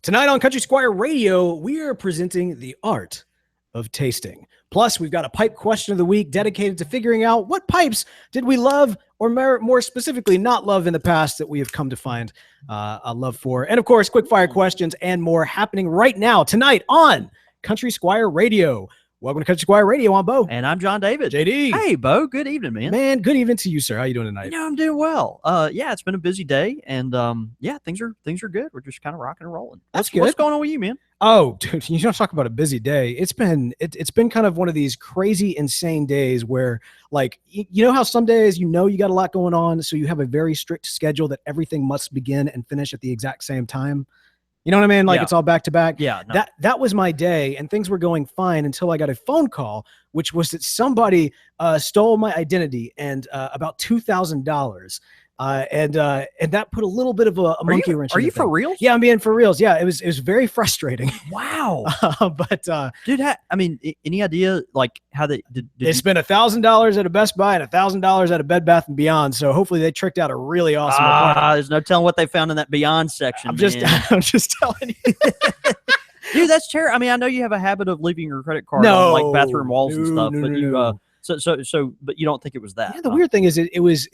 Tonight on Country Squire Radio, we are presenting the art of tasting. Plus, we've got a pipe question of the week dedicated to figuring out what pipes did we love or more specifically not love in the past that we have come to find a love for. And of course, quickfire questions and more happening right now tonight on Country Squire Radio. Welcome to Country Squire Radio. I'm Beau. And I'm John David. JD. Hey, Beau. Good evening, man. Man, good evening to you, sir. How you doing tonight? I'm doing well. Yeah, it's been a busy day, and things are good. We're just kind of rocking and rolling. That's good. What's going on with you, man? Oh, dude, you don't talk about a busy day. It's been kind of one of these crazy, insane days where, like, you know how some days you got a lot going on, so you have a very strict schedule that everything must begin and finish at the exact same time. You know what I mean? Like, It's all back to back. Yeah. No. That was my day, and things were going fine until I got a phone call, which was that somebody stole my identity and about $2,000. And that put a little bit of a monkey wrench. Are you for real? Yeah, I'm being for reals. Yeah, it was very frustrating. Wow. But dude, any idea like how they did? They spent $1,000 at a Best Buy and $1,000 at a Bed Bath & Beyond. So hopefully they tricked out a really awesome apartment. There's no telling what they found in that Beyond section. I'm just telling you. Dude, that's terrible. I mean, I know you have a habit of leaving your credit card on like bathroom walls and stuff, but you but you don't think it was that? Yeah, the weird thing is it was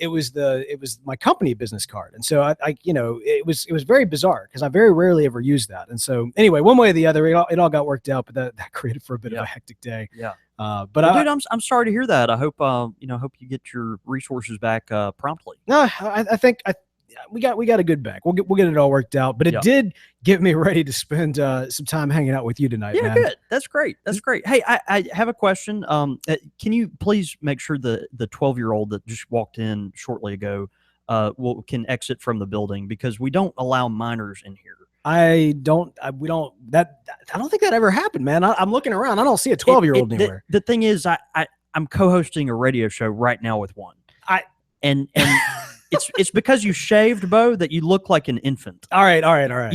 my company business card, and so it was very bizarre because I very rarely ever use that, and so anyway, one way or the other, it all got worked out, but that created for a bit of a hectic day. Yeah. But dude, I'm sorry to hear that. I hope hope you get your resources back promptly. No, I think we got a good back. We'll get it all worked out. But it did get me ready to spend some time hanging out with you tonight. Yeah, man. Good. That's great. That's great. Hey, I have a question. Can you please make sure the 12-year-old that just walked in shortly ago can exit from the building, because we don't allow minors in here. I don't think that ever happened, man. I'm looking around. I don't see a 12-year-old anywhere. The thing is, I'm co-hosting a radio show right now with one. And it's because you shaved, Beau, that you look like an infant. All right. I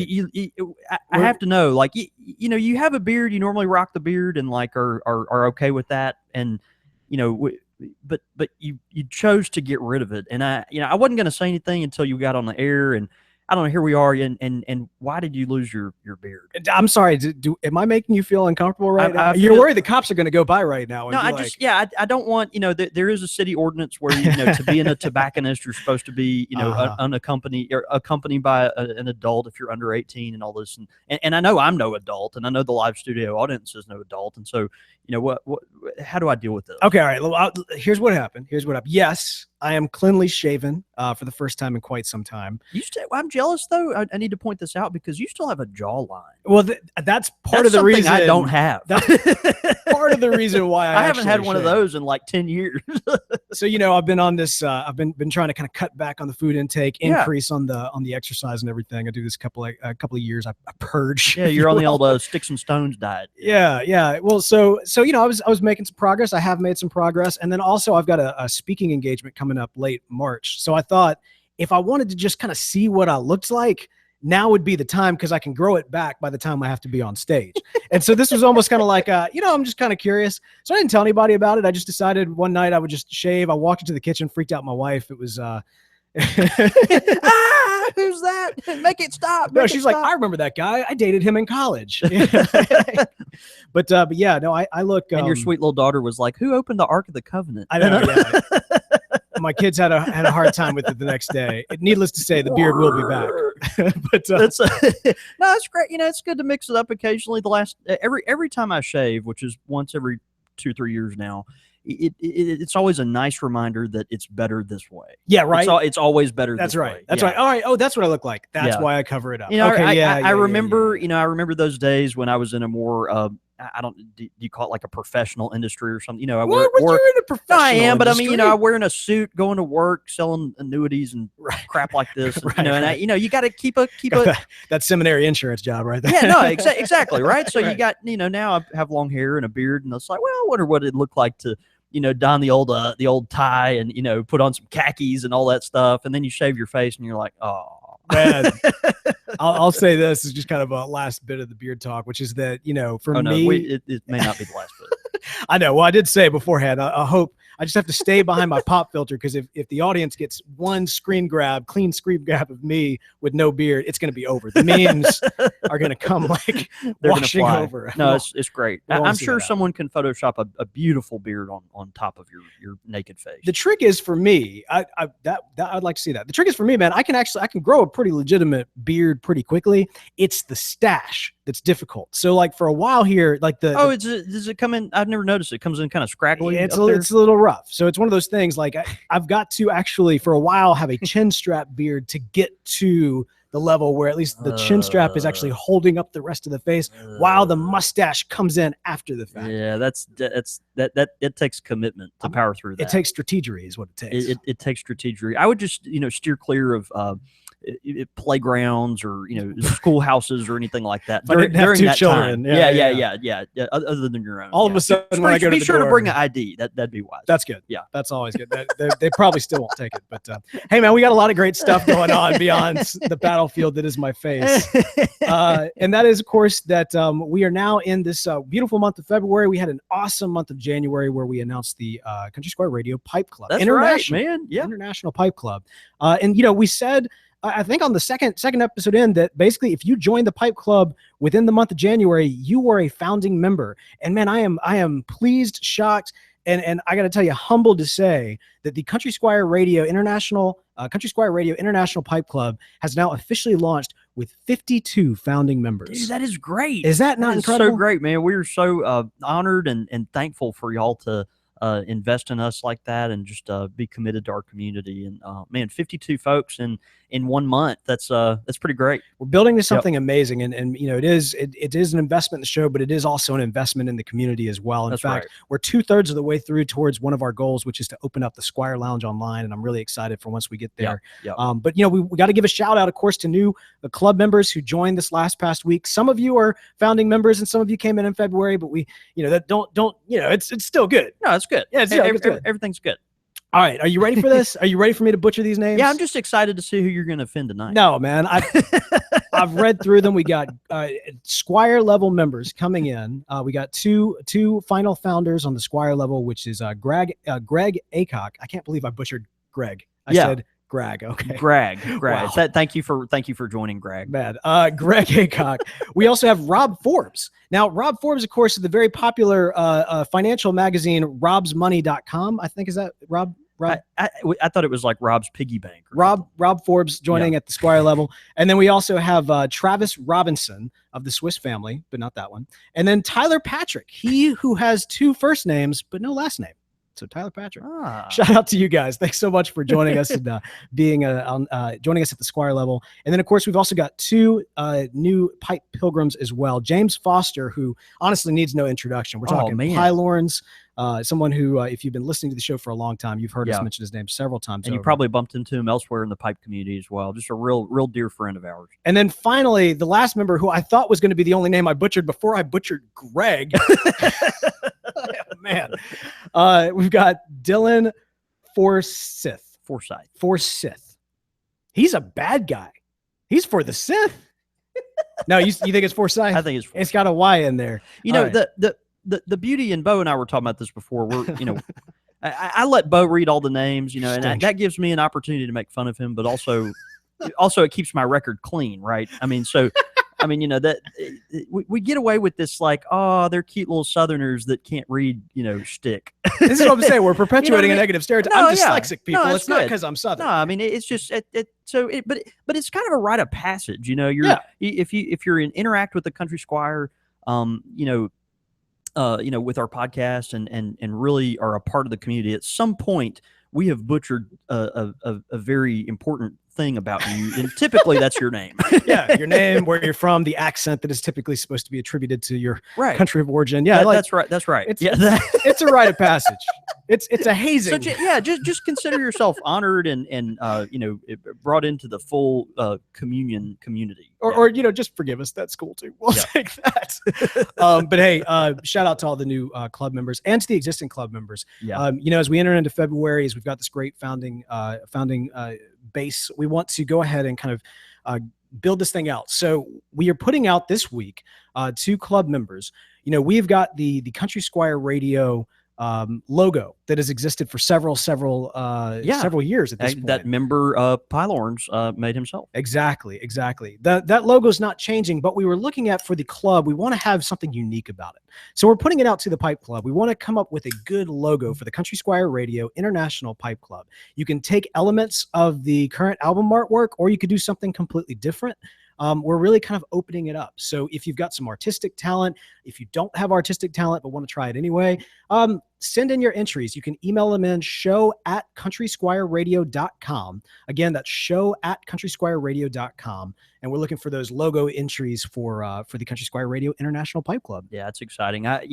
have to know, like, you have a beard. You normally rock the beard and like are okay with that, and but you chose to get rid of it, and I wasn't going to say anything until you got on the air, and I don't know. Here we are, and why did you lose your beard? I'm sorry. Am I making you feel uncomfortable right now? You're worried the cops are going to go by right now. And no, I don't want. There is a city ordinance where to be in a tobacconist, you're supposed to be unaccompanied or accompanied by an adult if you're under 18 and all this. And I know I'm no adult, and I know the live studio audience is no adult, and so what? How do I deal with this? Okay, all right. Well, here's what happened. Yes, I am cleanly shaven for the first time in quite some time. I'm jealous, though. I need to point this out because you still have a jawline. Well, that's part of the reason I don't have. That's part of the reason why I haven't had one of those in like 10 years. So I've been on this. I've been trying to kind of cut back on the food intake, increase on the exercise and everything. I do this couple of years. I purge. Yeah, you're on the old sticks and stones diet. Yeah. Well, so I was making some progress. I have made some progress, and then also I've got a speaking engagement coming up late March. So I thought if I wanted to just kind of see what I looked like, now would be the time, because I can grow it back by the time I have to be on stage. And so this was almost kind of like, I'm just kind of curious. So I didn't tell anybody about it. I just decided one night I would just shave. I walked into the kitchen, freaked out my wife. It was, who's that? Make it stop. No, she's like, I remember that guy. I dated him in college. But yeah, no, I look. And your sweet little daughter was like, who opened the Ark of the Covenant? I know. Yeah. My kids had a hard time with it the next day. Needless to say, the beard will be back. But no, it's great. It's good to mix it up occasionally. Every time I shave, which is once every 2-3 years now, it's always a nice reminder that it's better this way. Yeah, right. It's always better. That's this right. way. That's right. All right. Oh, that's what I look like. That's why I cover it up. I remember. I remember those days when I was in a more. Do you call it like a professional industry or something? I work. You're in a professional. No, I am, but industry. I mean, I'm wearing a suit, going to work, selling annuities and crap like this. Right, and you got to keep that seminary insurance job right there. Yeah, no, exactly, right. So you got now I have long hair and a beard, and it's like, well, I wonder what it'd look like to don the old tie and put on some khakis and all that stuff, and then you shave your face, and you're like, oh. Man, I'll say this is just kind of a last bit of the beard talk, which is that, for me, it may not be the last bit. I know. Well, I did say beforehand, I hope I just have to stay behind my pop filter because if the audience gets one clean screen grab of me with no beard, it's going to be over. The memes are going to come like They're washing gonna fly. over. No, it's great. we wanna I'm see sure that out. someone can Photoshop a beautiful beard on top of your naked face. The trick is for me, I'd like to see that. The trick is for me, man, I can grow a pretty legitimate beard pretty quickly. It's the stash that's difficult. So like for a while here, like does it come in? I've never noticed it comes in kind of scraggly. it's a little rough. So it's one of those things like I've got to actually for a while have a chin strap beard to get to the level where at least the chin strap is actually holding up the rest of the face while the mustache comes in after the fact. Yeah, that it takes commitment to power through that. It takes strategery is what it takes. It takes strategery. I would just steer clear of playgrounds or schoolhouses or anything like that. But I didn't have two children. Time. Yeah. Other than your own. All of a sudden, when I go to be the sure door, to bring an ID. That'd be wise. That's good. Yeah, that's always good. They probably still won't take it. But hey, man, we got a lot of great stuff going on beyond the battlefield that is my face. And that is, of course, that we are now in this beautiful month of February. We had an awesome month of January where we announced the Country Squire Radio Pipe Club. That's right, man. Yeah, International Pipe Club. And we said. I think on the second episode in that basically if you joined the Pipe Club within the month of January, you were a founding member. And man, I am pleased, shocked, and I got to tell you, humbled to say that the Country Squire Radio International Pipe Club has now officially launched with 52 founding members. Dude, that is great. Is that not incredible? So great, man. We're so honored and thankful for y'all to invest in us like that and just be committed to our community. And man, 52 folks in 1 month. That's pretty great. We're building to something amazing, and it is an investment in the show, but it is also an investment in the community as well. In fact, we're 2/3 of the way through towards one of our goals, which is to open up the Squire Lounge online, and I'm really excited for once we get there. But we got to give a shout out, of course, to new club members who joined this past week. Some of you are founding members, and some of you came in February, but we it's still good. No, it's good. Yeah, it's good. Everything's good. All right, are you ready for this? Are you ready for me to butcher these names? Yeah, I'm just excited to see who you're going to offend tonight. No, man, I've read through them. We got Squire level members coming in. We got two final founders on the Squire level, which is Greg Acock. I can't believe I butchered Greg. I said Greg. Okay. Greg. Wow. Thank you for joining, Greg. Bad. Greg Acock. We also have Rob Forbes. Now, Rob Forbes, of course, is the very popular financial magazine robsmoney.com. I think, is that Rob? I thought it was like Rob's Piggy Bank. Rob Forbes joining at the Squire level. And then we also have Travis Robinson of the Swiss family, but not that one. And then Tyler Patrick, he who has 2 first names, but no last name. So Tyler Patrick, shout out to you guys. Thanks so much for joining us and joining us at the Squire level. And then, of course, we've also got 2 new pipe pilgrims as well. James Foster, who honestly needs no introduction. We're talking Pylorns, someone who, if you've been listening to the show for a long time, you've heard us mention his name several times. And you probably bumped into him elsewhere in the pipe community as well. Just a real dear friend of ours. And then finally, the last member who I thought was going to be the only name I butchered before I butchered Greg. Man, we've got Dylan Forsyth. He's a bad guy. He's for the Sith. No, you think it's Forsyth? I think it's Forsyth. It's got a Y in there. The beauty, and Beau and I were talking about this before. I let Beau read all the names, and that gives me an opportunity to make fun of him, but also it keeps my record clean, right? I mean, that we get away with this like, oh, they're cute little Southerners that can't read, shtick. This is what I'm saying. We're perpetuating a negative stereotype. I'm dyslexic, people. No, it's not because I'm Southern. No, I mean it's just but it's kind of a rite of passage, if you're interact with the Country Squire, with our podcast and really are a part of the community. At some point, we have butchered a very important thing about you, and typically that's your name. Yeah, your name, where you're from, the accent that is typically supposed to be attributed to your country of origin. Yeah, that's right. It's a rite of passage. It's a hazing. So, just consider yourself honored and brought into the full communion community. Or just forgive us. That's cool too. We'll take that. But hey, shout out to all the new club members and to the existing club members. Yeah. As we enter into February, as we've got this great founding base, we want to go ahead and kind of build this thing out. So we are putting out this week 2 club members. We've got the Country Squire Radio logo that has existed for several years at this point. That member Pylorns made himself. Exactly. That logo is not changing, but we were looking at for the club, we want to have something unique about it. So we're putting it out to the Pipe Club. We want to come up with a good logo for the Country Squire Radio International Pipe Club. You can take elements of the current album artwork, or you could do something completely different. We're really kind of opening it up. So if you've got some artistic talent, if you don't have artistic talent but want to try it anyway, send in your entries. You can email them in show@countrysquireradio.com. Again, that's show@countrysquireradio.com. And we're looking for those logo entries for the Country Squire Radio International Pipe Club. Yeah, it's exciting. I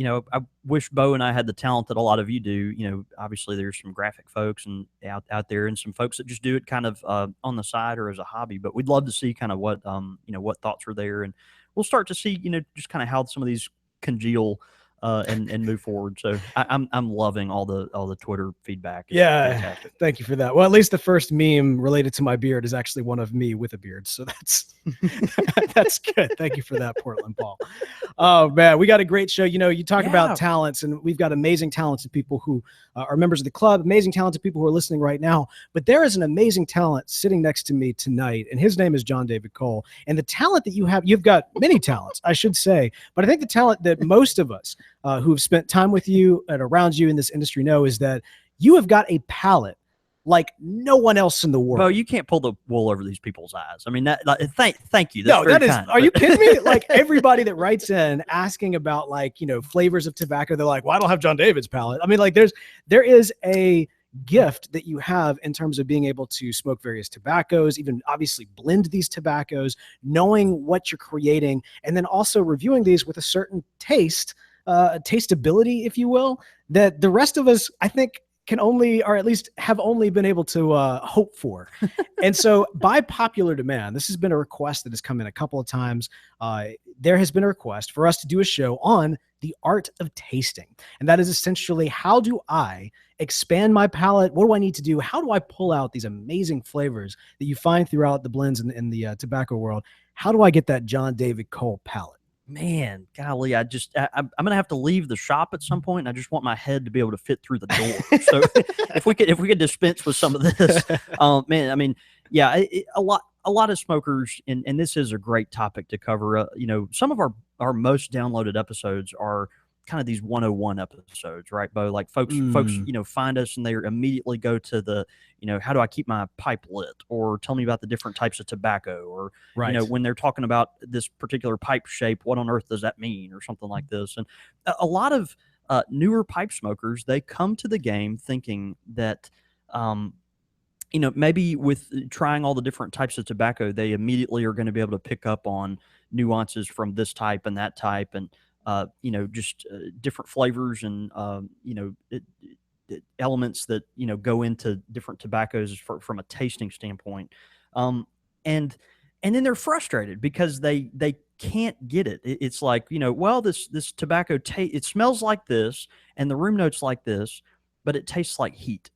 wish Beau and I had the talent that a lot of you do. Obviously there's some graphic folks and out there, and some folks that just do it kind of on the side or as a hobby. But we'd love to see kind of what what thoughts are there, and we'll start to see just kind of how some of these congeal and move forward. So I'm loving all the Twitter feedback. It's fantastic. Thank you for that. Well, at least the first meme related to my beard is actually one of me with a beard, so that's that's good. Thank you for that, Portland Paul. Oh man, we got a great show. You talk about talents, and we've got amazing talented people who are members of the club, amazing talented people who are listening right now. But there is an amazing talent sitting next to me tonight, and his name is John David Cole. And the talent that you've got many talents, I should say, but I think the talent that most of us who've spent time with you and around you in this industry know is that you have got a palate like no one else in the world. Well, you can't pull the wool over these people's eyes. I mean, thank you. That's very kind. Are you kidding me? Like everybody that writes in asking about flavors of tobacco, they're like, well, I don't have John David's palate. I mean, there is a gift that you have in terms of being able to smoke various tobaccos, even obviously blend these tobaccos, knowing what you're creating, and then also reviewing these with a certain taste, tasteability, if you will, that the rest of us, I think, can only, or at least have only been able to hope for. And so by popular demand, this has been a request that has come in a couple of times. There has been a request for us to do a show on the art of tasting. And that is essentially, how do I expand my palate? What do I need to do? How do I pull out these amazing flavors that you find throughout the blends in the tobacco world? How do I get that John David Cole palate? Man, golly, I'm gonna have to leave the shop at some point, and I just want my head to be able to fit through the door. So if we could dispense with some of this, man, I mean, yeah, a lot of smokers, and this is a great topic to cover. Some of our most downloaded episodes are kind of these 101 episodes, right, Beau? Like folks, find us and they immediately go to the, how do I keep my pipe lit, or tell me about the different types of tobacco, or, when they're talking about this particular pipe shape, what on earth does that mean, or something like this. And a lot of newer pipe smokers, they come to the game thinking that, maybe with trying all the different types of tobacco, they immediately are going to be able to pick up on nuances from this type and that type, and just different flavors and, elements that, go into different tobaccos from a tasting standpoint. And then they're frustrated because they can't get it. It's like, well, this tobacco, it smells like this and the room notes like this, but it tastes like heat,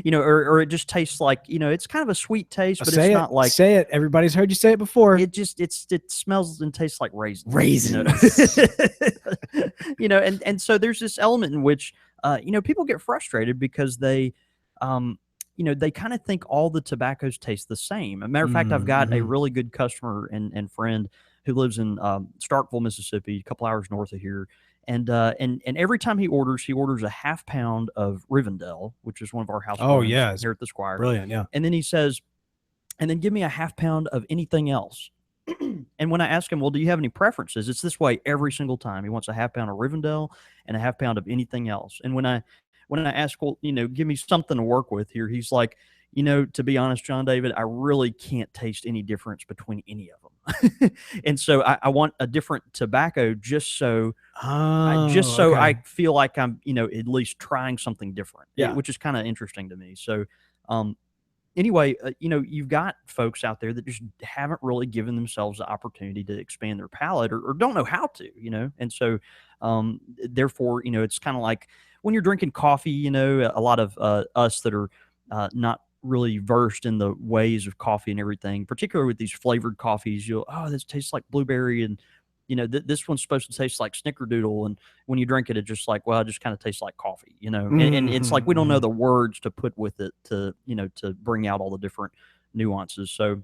or it just tastes like, it's kind of a sweet taste, but it's not like. Say it. Everybody's heard you say it before. It smells and tastes like raisins. Raisins. And so there's this element in which, people get frustrated because they, they kind of think all the tobaccos taste the same. As a matter of fact, I've got a really good customer and friend who lives in Starkville, Mississippi, a couple hours north of here. And every time he orders a half pound of Rivendell, which is one of our house blends here at the Squire. Brilliant, yeah. And then he says, and then give me a half pound of anything else. And when I ask him, well, do you have any preferences? It's this way every single time. He wants a half pound of Rivendell and a half pound of anything else. And when I ask, well, give me something to work with here, he's like, to be honest, John David, I really can't taste any difference between any of them. And so I want a different tobacco just so I feel like I'm, at least trying something different, which is kind of interesting to me. So, anyway, you've got folks out there that just haven't really given themselves the opportunity to expand their palate, or don't know how to, and so, therefore, it's kind of like when you're drinking coffee, a lot of us that are not really versed in the ways of coffee and everything, particularly with these flavored coffees, this tastes like blueberry, and this one's supposed to taste like Snickerdoodle, and when you drink it, it's just like, well, it just kind of tastes like coffee, and it's like we don't know the words to put with it to to bring out all the different nuances. So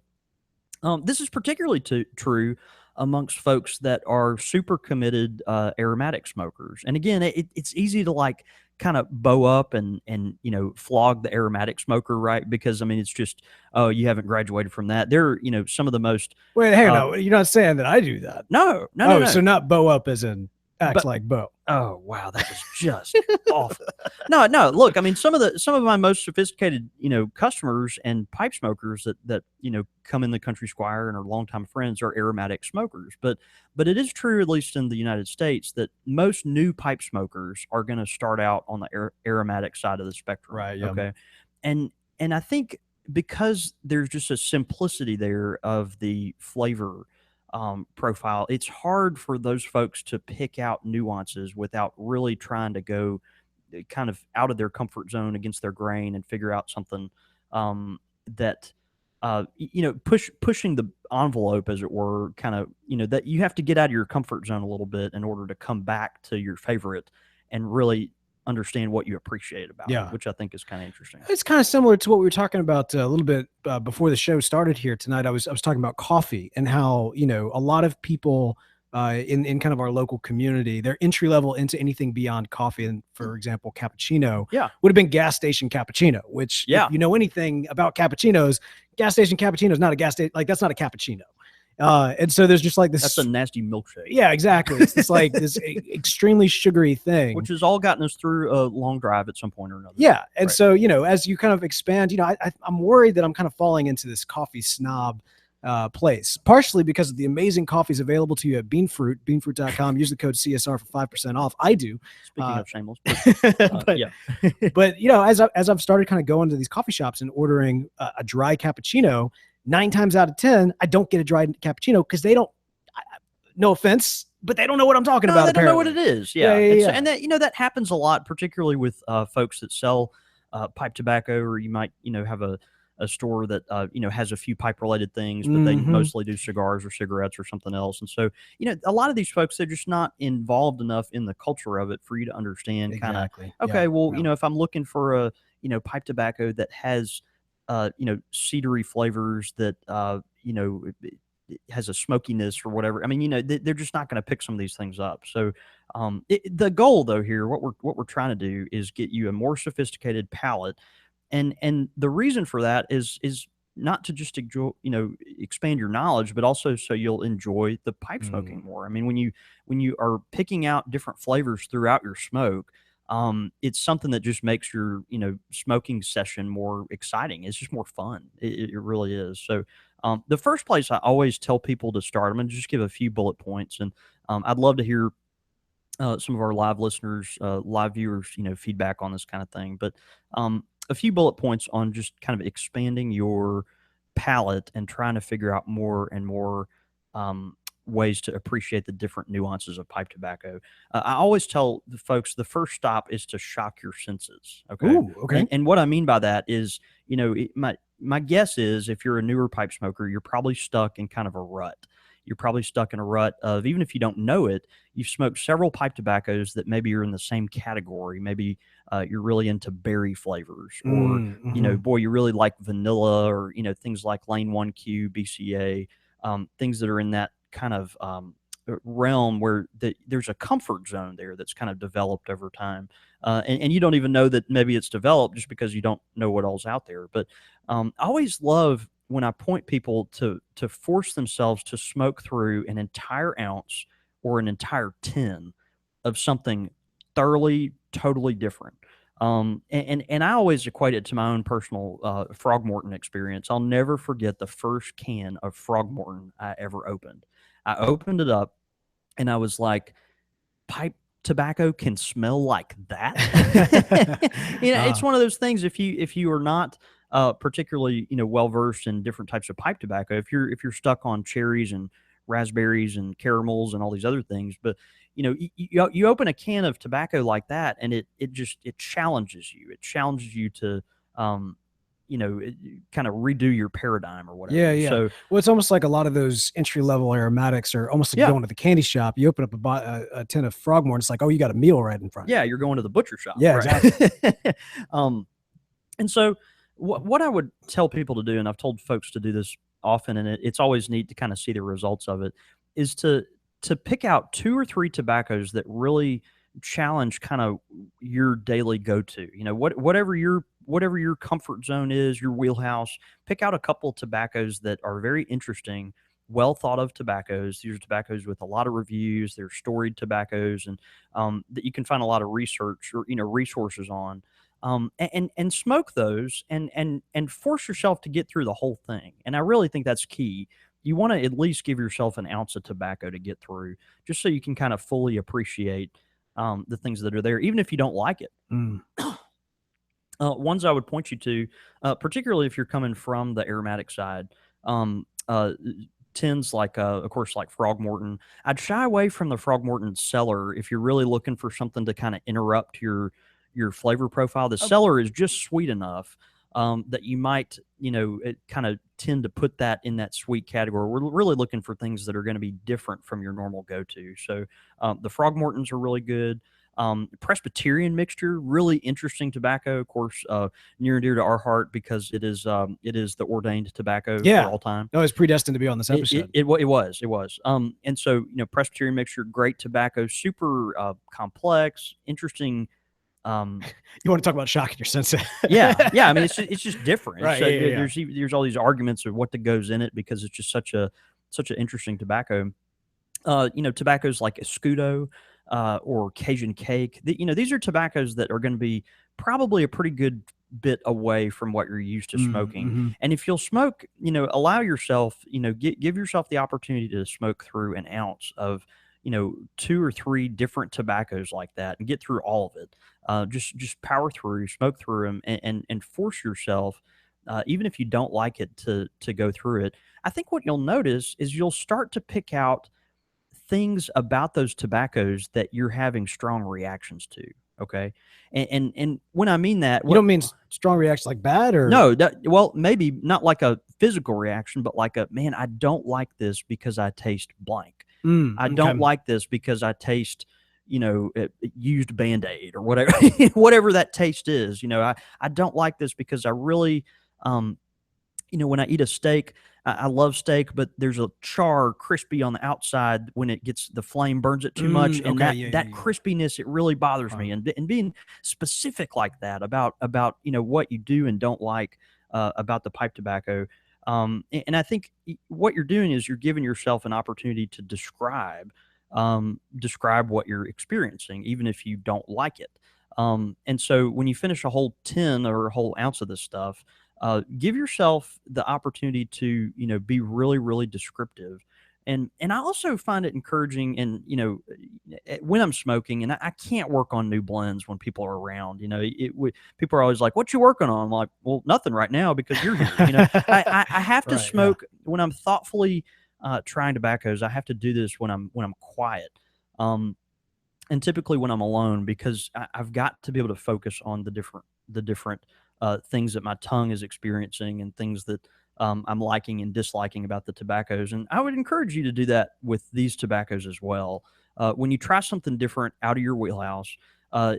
this is particularly true amongst folks that are super committed aromatic smokers. And again, it's easy to like kind of bow up and flog the aromatic smoker, right? Because I mean, it's just, oh, you haven't graduated from that. They're some of the most. Wait, hang on. You're not saying that I do that? No. So not bow up as in acts like Beau. Oh wow, that was just awful. No. Look, I mean, some of my most sophisticated, customers and pipe smokers that come in the Country Squire and are longtime friends are aromatic smokers. But it is true, at least in the United States, that most new pipe smokers are going to start out on the aromatic side of the spectrum. Right. Yeah. Okay. And I think because there's just a simplicity there of the flavor profile, it's hard for those folks to pick out nuances without really trying to go kind of out of their comfort zone against their grain and figure out something that pushing the envelope, as it were, kind of that you have to get out of your comfort zone a little bit in order to come back to your favorite and really understand what you appreciate about it, which I think is kind of interesting. It's kind of similar to what we were talking about a little bit before the show started here tonight. I was talking about coffee and how, a lot of people in kind of our local community, their entry level into anything beyond coffee, and for example, cappuccino, would have been gas station cappuccino, which if you know anything about cappuccinos, gas station cappuccino is not a gas station, like that's not a cappuccino. And so there's just like this. That's a nasty milkshake. Yeah, exactly. It's just like this extremely sugary thing, which has all gotten us through a long drive at some point or another. Yeah, and so as you kind of expand, I'm worried that I'm kind of falling into this coffee snob place, partially because of the amazing coffees available to you at Beanfruit, beanfruit.com. Use the code CSR for 5% off. I do. Speaking of shameless, but as I've started kind of going to these coffee shops and ordering a dry cappuccino, 9 times out of 10, I don't get a dry cappuccino because they don't. No offense, but they don't know what I'm talking about. They don't know what it is. Yeah. And that that happens a lot, particularly with folks that sell pipe tobacco, or you might have a store that has a few pipe related things, but they mostly do cigars or cigarettes or something else. And so a lot of these folks, they're just not involved enough in the culture of it for you to understand. Kind of if I'm looking for a pipe tobacco that has cedary flavors that it has a smokiness or whatever. I mean, they're just not going to pick some of these things up. So the goal though here, what we're trying to do is get you a more sophisticated palate. And the reason for that is not to just enjoy, expand your knowledge, but also so you'll enjoy the pipe smoking more. I mean, when you are picking out different flavors throughout your smoke, it's something that just makes your smoking session more exciting. It's just more fun. It really is. So the first place I always tell people to start, I'm going to just give a few bullet points, and I'd love to hear some of our live listeners, live viewers, feedback on this kind of thing. But a few bullet points on just kind of expanding your palate and trying to figure out more and more ways to appreciate the different nuances of pipe tobacco. I always tell the folks the first stop is to shock your senses. Okay. Ooh, okay. And what I mean by that is, my guess is if you're a newer pipe smoker, you're probably stuck in kind of a rut. You're probably stuck in a rut of, even if you don't know it, you've smoked several pipe tobaccos that maybe you're in the same category. Maybe you're really into berry flavors, or, boy, you really like vanilla, or, things like Lane 1Q, BCA, things that are in that kind of realm where there's a comfort zone there that's kind of developed over time. And you don't even know that maybe it's developed just because you don't know what all's out there. But I always love when I point people to force themselves to smoke through an entire ounce or an entire tin of something thoroughly, totally different. And I always equate it to my own personal Frogmorton experience. I'll never forget the first can of Frogmorton I ever opened. I opened it up and I was like, pipe tobacco can smell like that. It's one of those things. If you are not particularly well versed in different types of pipe tobacco, if you're stuck on cherries and raspberries and caramels and all these other things, but you open a can of tobacco like that, and it challenges you. It challenges you to kind of redo your paradigm or Yeah, whatever. yeah. So Well, it's almost like a lot of those entry level aromatics are almost like yeah, going to the candy shop. You open up a tin of Frogmore, and it's like, oh, you got a meal right in front of yeah, you. you're going to the butcher shop, Yeah, right? exactly. And so what I would tell people to do, and I've told folks to do this often, and it's always neat to kind of see the results of it, is to pick out 2 or 3 tobaccos that really challenge kind of your daily go-to. Whatever your comfort zone is, your wheelhouse. Pick out a couple of tobaccos that are very interesting, well thought of tobaccos. These are tobaccos with a lot of reviews. They're storied tobaccos, and that you can find a lot of research or resources on. And smoke those and force yourself to get through the whole thing. And I really think that's key. You want to at least give yourself an ounce of tobacco to get through, just so you can kind of fully appreciate the things that are there, even if you don't like it. Mm. Ones I would point you to, particularly if you're coming from the aromatic side, tins like, of course, like Frogmorton. I'd shy away from the Frogmorton Cellar if you're really looking for something to kind of interrupt your flavor profile. The Cellar is just sweet enough that you might, kind of tend to put that in that sweet category. We're really looking for things that are going to be different from your normal go-to. So the Frogmortons are really good. Presbyterian mixture, really interesting tobacco, of course, near and dear to our heart because it is the ordained tobacco Yeah. for all time. No, it's predestined to be on this episode. It was. And so Presbyterian mixture, great tobacco, super complex, interesting. You want to talk about shocking your senses? yeah. I mean, it's just different. Right, There's all these arguments of what goes in it because it's just such an interesting tobacco. Tobaccos like Escudo or Cajun Cake. These are tobaccos that are going to be probably a pretty good bit away from what you're used to smoking. Mm-hmm. And if you'll smoke, allow yourself, give yourself the opportunity to smoke through an ounce of 2 or 3 different tobaccos like that and get through all of it. Just power through, smoke through them, and force yourself, even if you don't like it, to go through it. I think what you'll notice is you'll start to pick out things about those tobaccos that you're having strong reactions to. Okay, and when I mean that, you don't mean strong reactions like bad, or no? Well, maybe not like a physical reaction, but like a, man, I don't like this because I taste blank. I don't like this because I taste, used Band-Aid or whatever, whatever that taste is. I don't like this because I really, when I eat a steak, I love steak, but there's a char crispy on the outside when it gets, the flame burns it too much. And that crispiness, it really bothers me. And being specific like that about, what you do and don't like about the pipe tobacco. And I think what you're doing is you're giving yourself an opportunity to describe what you're experiencing, even if you don't like it. And so when you finish a whole tin or a whole ounce of this stuff, give yourself the opportunity to, be really, really descriptive. And I also find it encouraging, and when I'm smoking, and I can't work on new blends when people are around. People are always like, "What you working on?" I'm like, "Well, nothing right now because you're here." I have to smoke when I'm thoughtfully trying tobaccos. I have to do this when I'm quiet, and typically when I'm alone, because I've got to be able to focus on the different things that my tongue is experiencing and things that I'm liking and disliking about the tobaccos. And I would encourage you to do that with these tobaccos as well. When you try something different out of your wheelhouse,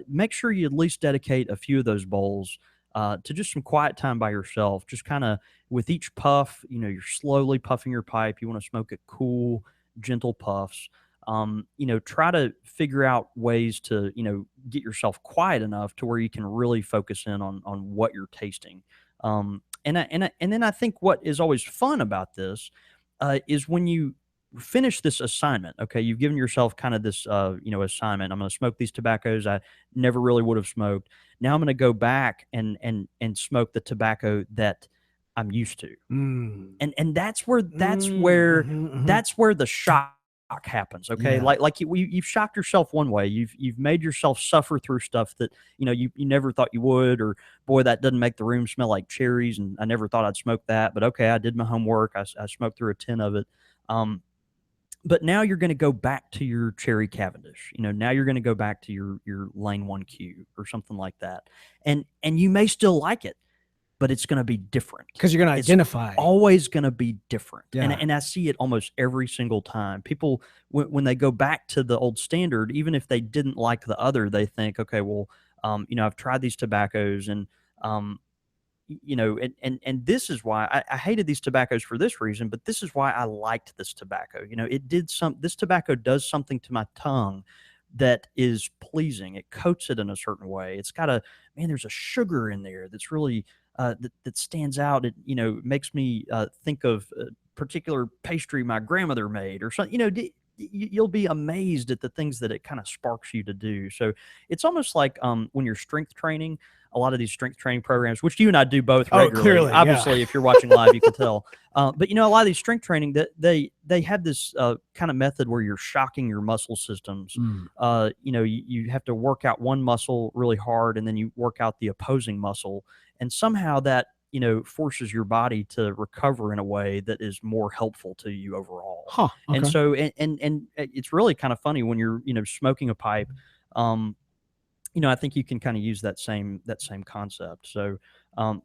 make sure you at least dedicate a few of those bowls to just some quiet time by yourself. Just kind of with each puff, you're slowly puffing your pipe. You want to smoke it cool, gentle puffs. Try to figure out ways to, get yourself quiet enough to where you can really focus in on what you're tasting. And then I think what is always fun about this is when you finish this assignment. Okay, you've given yourself kind of this assignment. I'm going to smoke these tobaccos I never really would have smoked. Now I'm going to go back and smoke the tobacco that I'm used to. And that's where that's where the shock happens. Okay, like you've shocked yourself one way. You've made yourself suffer through stuff that you never thought you would, or boy, that doesn't make the room smell like cherries, and I never thought I'd smoke that, but okay, I did my homework. I smoked through a tin of it. But now you're going to go back to your cherry Cavendish. Now you're going to go back to your Lane 1Q or something like that, and you may still like it, but it's going to be different because you're going to It's identify. always going to be different. Yeah. And I see it almost every single time. People, when they go back to the old standard, even if they didn't like the other, they think, okay, well, I've tried these tobaccos, and um, and this is why I hated these tobaccos for this reason, but this is why I liked this tobacco. This tobacco does something to my tongue that is pleasing. It coats it in a certain way. It's got there's a sugar in there that's really, that stands out. It, makes me think of a particular pastry my grandmother made or something. You'll be amazed at the things that it kind of sparks you to do. So it's almost like when you're strength training, a lot of these strength training programs, which you and I do both regularly. Clearly, obviously, if you're watching live, you can tell. But a lot of these strength training, that they have this kind of method where you're shocking your muscle systems. You have to work out one muscle really hard, and then you work out the opposing muscle, and somehow that forces your body to recover in a way that is more helpful to you overall. Huh, okay. And so, and it's really kind of funny when you're smoking a pipe. I think you can kind of use that same concept. So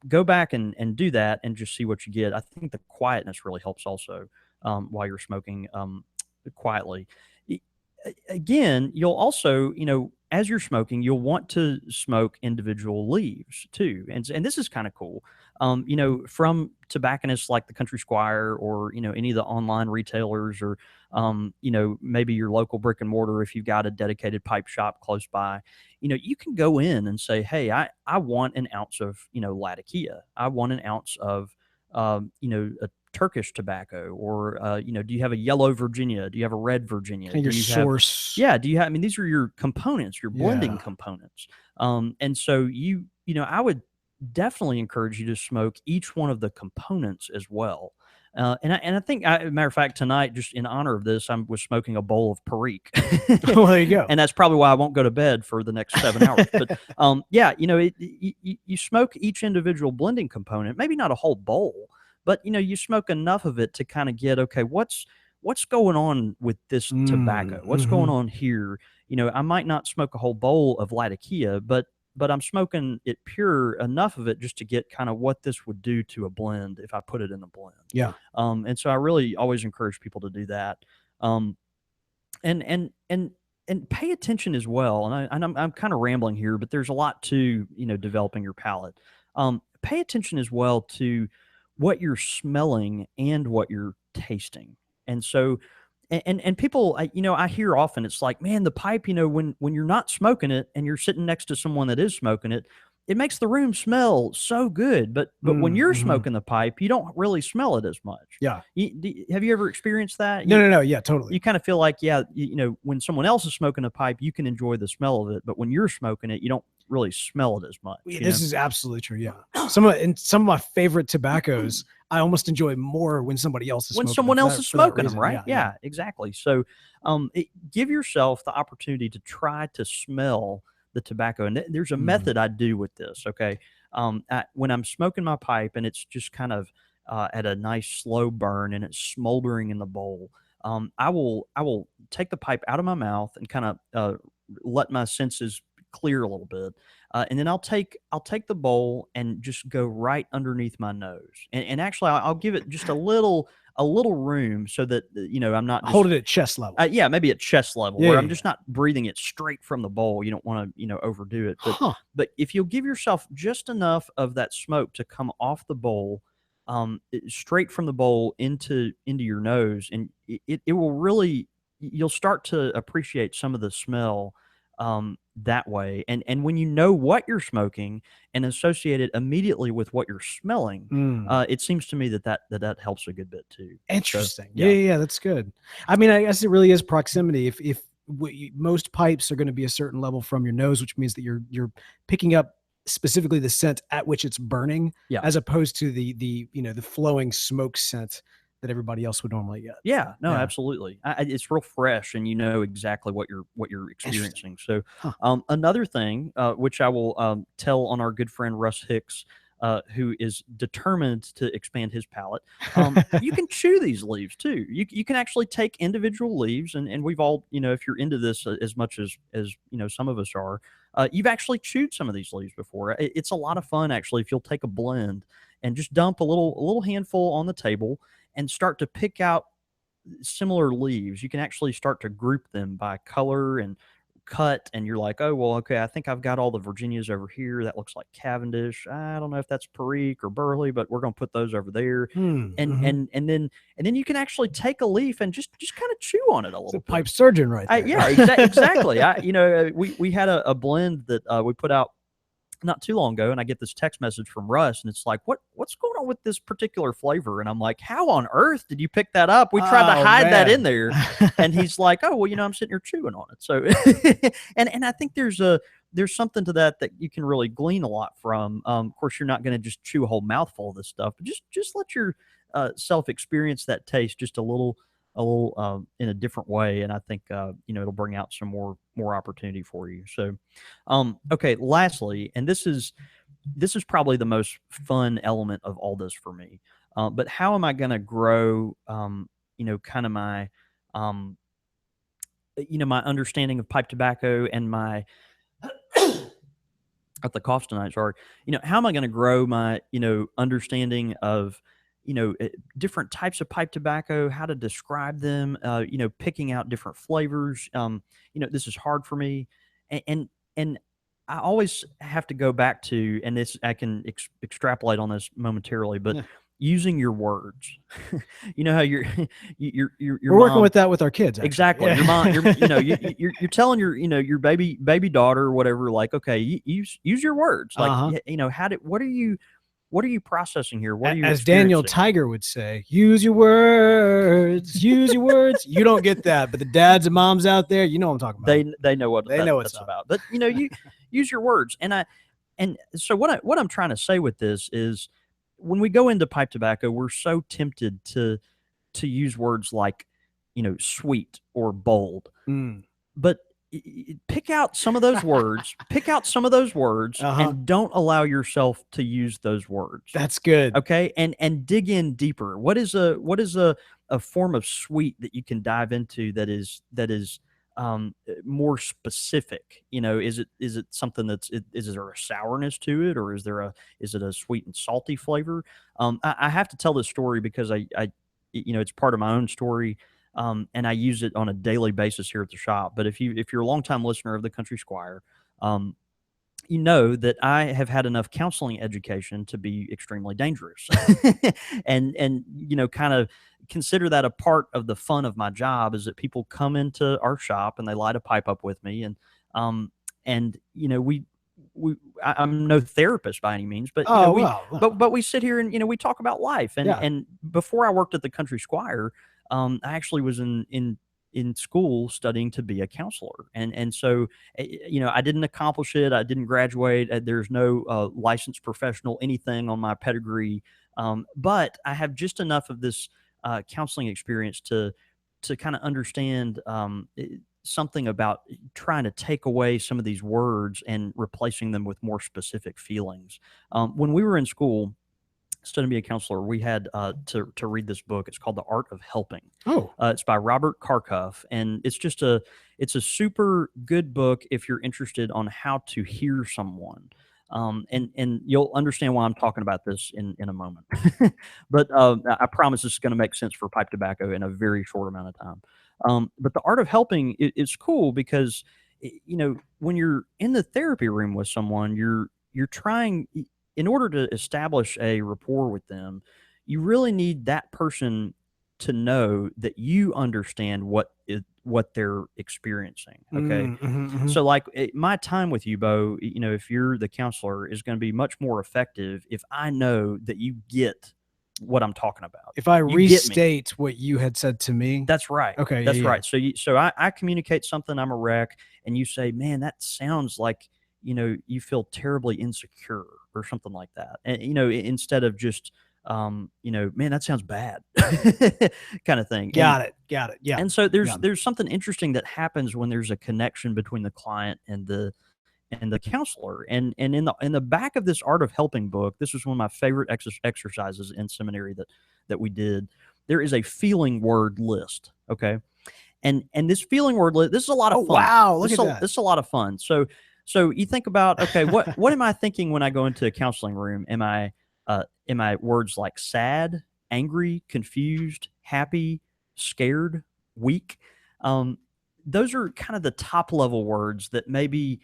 go back and do that and just see what you get. I think the quietness really helps also while you're smoking quietly. Again, you'll also, as you're smoking, you'll want to smoke individual leaves too. And this is kind of cool. From tobacconists like the Country Squire, or, any of the online retailers, or, maybe your local brick and mortar, if you've got a dedicated pipe shop close by, you can go in and say, hey, I want an ounce of, Latakia. I want an ounce of, a Turkish tobacco, or do you have a yellow Virginia? Do you have a red Virginia? And your source. Do you have? I mean, these are your components, your blending components. And so I would definitely encourage you to smoke each one of the components as well. And I think, matter of fact, tonight, just in honor of this, I was smoking a bowl of Perique. Well, there you go. And that's probably why I won't go to bed for the next 7 hours. But you smoke each individual blending component, maybe not a whole bowl, but you smoke enough of it to kind of get, okay, what's going on with this tobacco? What's going on here? I might not smoke a whole bowl of Latakia, but I'm smoking it pure enough of it just to get kind of what this would do to a blend if I put it in a blend. Yeah. And so I really always encourage people to do that. And pay attention as well. And I'm kind of rambling here, but there's a lot to, developing your palate. Pay attention as well to what you're smelling and what you're tasting. And so, and people, I hear often, it's like, man, the pipe, when you're not smoking it and you're sitting next to someone that is smoking it, it makes the room smell so good. But when you're smoking the pipe, you don't really smell it as much. Yeah. Have you ever experienced that? No. Yeah, totally. You kind of feel like, when someone else is smoking a pipe, you can enjoy the smell of it. But when you're smoking it, you don't really smell it as much. This is absolutely true. Yeah. Some of my favorite tobaccos, I almost enjoy more when somebody else is smoking them, right? Yeah, exactly. So give yourself the opportunity to try to smell the tobacco. And there's a method I do with this. Okay. When I'm smoking my pipe and it's just kind of at a nice slow burn and it's smoldering in the bowl, I will take the pipe out of my mouth and kind of let my senses clear a little bit. And then I'll take the bowl and just go right underneath my nose. And actually I'll give it just a little room so that, I'm not hold it at chest level. Maybe at chest level, where I'm just not breathing it straight from the bowl. You don't want to, overdo it. But if you'll give yourself just enough of that smoke to come off the bowl, straight from the bowl into your nose, and it will really, you'll start to appreciate some of the smell that way. And when you know what you're smoking and associate it immediately with what you're smelling, it seems to me that helps a good bit too. Interesting. So, yeah, that's good. I mean, I guess it really is proximity. If most pipes are going to be a certain level from your nose, which means that you're picking up specifically the scent at which it's burning, as opposed to the flowing smoke scent that everybody else would normally get. Yeah, no, absolutely. It's real fresh, and you know exactly what you're experiencing. So, another thing, which I will tell on our good friend Russ Hicks who is determined to expand his palate, you can chew these leaves too. You can actually take individual leaves, and we've all, if you're into this as much as some of us are, you've actually chewed some of these leaves before. It's a lot of fun actually if you'll take a blend and just dump a little handful on the table and start to pick out similar leaves. You can actually start to group them by color and cut, and you're like, oh well, okay, I think I've got all the Virginias over here. That looks like Cavendish. I don't know if that's Perique or Burley, but we're going to put those over there. And then you can actually take a leaf and just kind of chew on it a little bit. Pipe surgeon right there. Yeah, exactly. We had a blend that we put out not too long ago, and I get this text message from Russ, and it's like, what's going on with this particular flavor? And I'm like, how on earth did you pick that up? We tried to hide that in there. And he's like, oh well, I'm sitting here chewing on it. So and I think there's something to that you can really glean a lot from. Of course, you're not going to just chew a whole mouthful of this stuff, but just let your self experience that taste just a little in a different way, and I think it'll bring out some more opportunity for you. So okay, lastly, and this is probably the most fun element of all this for me, but how am I going to grow kind of my my understanding of pipe tobacco and my at the cough tonight, sorry, how am I going to grow my understanding of different types of pipe tobacco, how to describe them, picking out different flavors. This is hard for me. And I always have to go back to, and this, I can extrapolate on this momentarily, but using your words. How you're we're working with that with our kids. Actually. Exactly. Yeah. Your mom, you're telling your baby daughter or whatever, like, okay, use your words. Like, what are you processing here? What are you As Daniel Tiger would say, use your words, use your words. You don't get that, but the dads and moms out there, you know what I'm talking about. They know what that's about. But you use your words. And so what I'm trying to say with this is, when we go into pipe tobacco, we're so tempted to use words like, sweet or bold. But pick out some of those words, and don't allow yourself to use those words. That's good. Okay. And dig in deeper. What is a form of sweet that you can dive into that is more specific? Is it something is there a sourness to it, or is it a sweet and salty flavor? I have to tell this story because I it's part of my own story. And I use it on a daily basis here at the shop. But if you're a longtime listener of the Country Squire, you know that I have had enough counseling education to be extremely dangerous, and kind of consider that a part of the fun of my job is that people come into our shop and they light a pipe up with me, and I'm no therapist by any means, but but we sit here and we talk about life, and before I worked at the Country Squire. I actually was in school studying to be a counselor. And so, I didn't accomplish it. I didn't graduate. There's no licensed professional, anything on my pedigree. But I have just enough of this counseling experience to kind of understand something about trying to take away some of these words and replacing them with more specific feelings. When we were in school, studying to be a counselor, we had to read this book. It's called The Art of Helping. It's by Robert Karkoff, and it's a super good book if you're interested on how to hear someone. And you'll understand why I'm talking about this in a moment. But I promise this is going to make sense for pipe tobacco in a very short amount of time. But The Art of Helping is cool because when you're in the therapy room with someone, you're trying, in order to establish a rapport with them, you really need that person to know that you understand what they're experiencing. Okay. So like my time with you, Beau, if you're the counselor, is going to be much more effective if I know that you get what I'm talking about. If I restate what you had said to me. That's right. Okay. That's right. So I communicate something, I'm a wreck, and you say, man, that sounds like, you feel terribly insecure or something like that. And, instead of just, man, that sounds bad kind of thing. Got it. And so there's something interesting that happens when there's a connection between the client and the and the counselor. And in the back of this Art of Helping book, this was one of my favorite exercises in seminary that we did. There is a feeling word list. Okay. And this feeling word list, this is a lot of fun. Wow, look at that. This is a lot of fun. So you think about, okay, what am I thinking when I go into a counseling room? Am I words like sad, angry, confused, happy, scared, weak? Those are kind of the top level words that maybe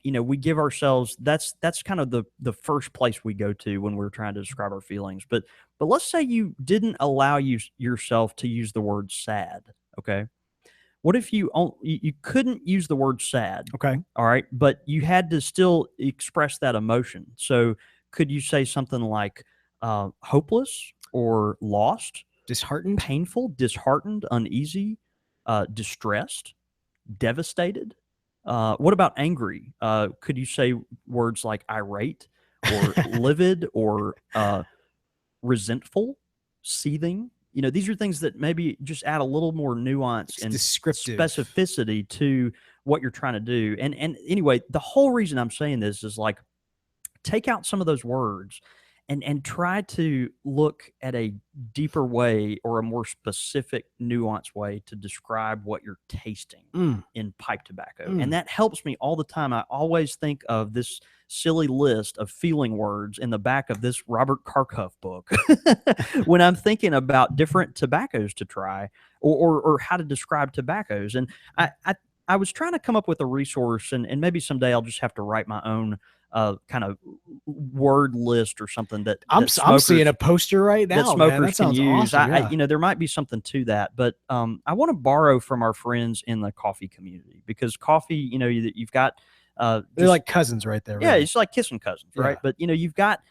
we give ourselves. That's kind of the first place we go to when we're trying to describe our feelings. But let's say you didn't allow yourself to use the word sad. Okay. What if you couldn't use the word sad? Okay. All right. But you had to still express that emotion. So could you say something like hopeless or lost, Disheartened, painful, disheartened, uneasy, distressed, devastated? What about angry? Could you say words like irate or livid or resentful, seething? These are things that maybe just add a little more nuance and descriptive specificity to what you're trying to do. And anyway, the whole reason I'm saying this is like, take out some of those words and try to look at a deeper way or a more specific, nuanced way to describe what you're tasting in pipe tobacco. And that helps me all the time. I always think of this silly list of feeling words in the back of this Robert Karkoff book when I'm thinking about different tobaccos to try or how to describe tobaccos. And I was trying to come up with a resource, and maybe someday I'll just have to write my own kind of word list or something that I'm seeing a poster right now. That smokers can use. Awesome, yeah. There might be something to that, but I want to borrow from our friends in the coffee community, because coffee, you've got they're like cousins right there. Yeah, right? It's like kissing cousins, right? Yeah. But you've got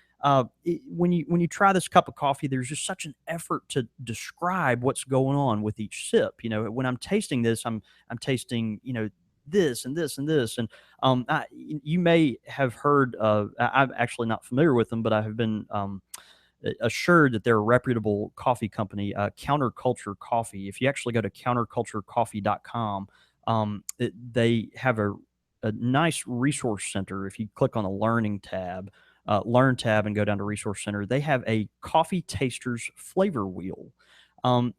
when you try this cup of coffee, there's just such an effort to describe what's going on with each sip. When I'm tasting this, I'm tasting this and this and this, and you may have heard. I'm actually not familiar with them, but I have been assured that they're a reputable coffee company, Counterculture Coffee. If you actually go to counterculturecoffee.com, they have a nice resource center. If you click on the learn tab and go down to resource center, they have a coffee tasters flavor wheel. And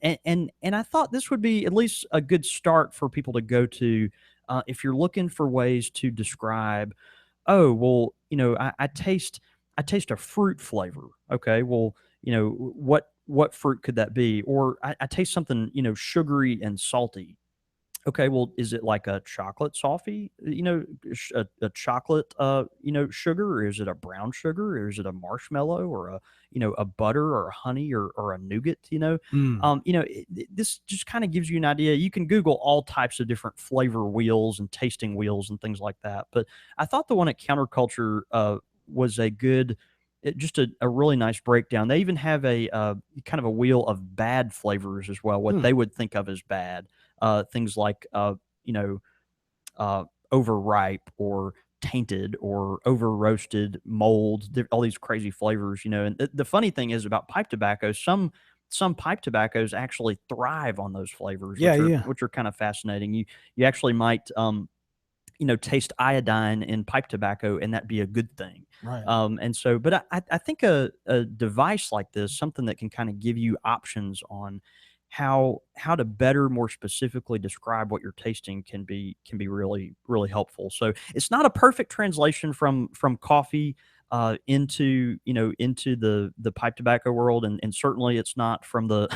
I thought this would be at least a good start for people to go to if you're looking for ways to describe, oh, well, I taste a fruit flavor. Okay, well, what fruit could that be? Or I taste something, sugary and salty. Okay, well, is it like a chocolate toffee, a chocolate, sugar, or is it a brown sugar, or is it a marshmallow, or a butter, or a honey, or a nougat, this just kind of gives you an idea. You can Google all types of different flavor wheels and tasting wheels and things like that. But I thought the one at Counterculture was a good, just a really nice breakdown. They even have a kind of a wheel of bad flavors as well, what they would think of as bad. Things like, overripe or tainted or over roasted, mold, all these crazy flavors, And the funny thing is about pipe tobacco, some pipe tobaccos actually thrive on those flavors, which are kind of fascinating. You actually might, taste iodine in pipe tobacco, and that'd be a good thing. Right. And so, but I think a device like this, something that can kind of give you options on how to better, more specifically describe what you're tasting can be really, really helpful. So it's not a perfect translation from coffee into the pipe tobacco world, and certainly it's not from the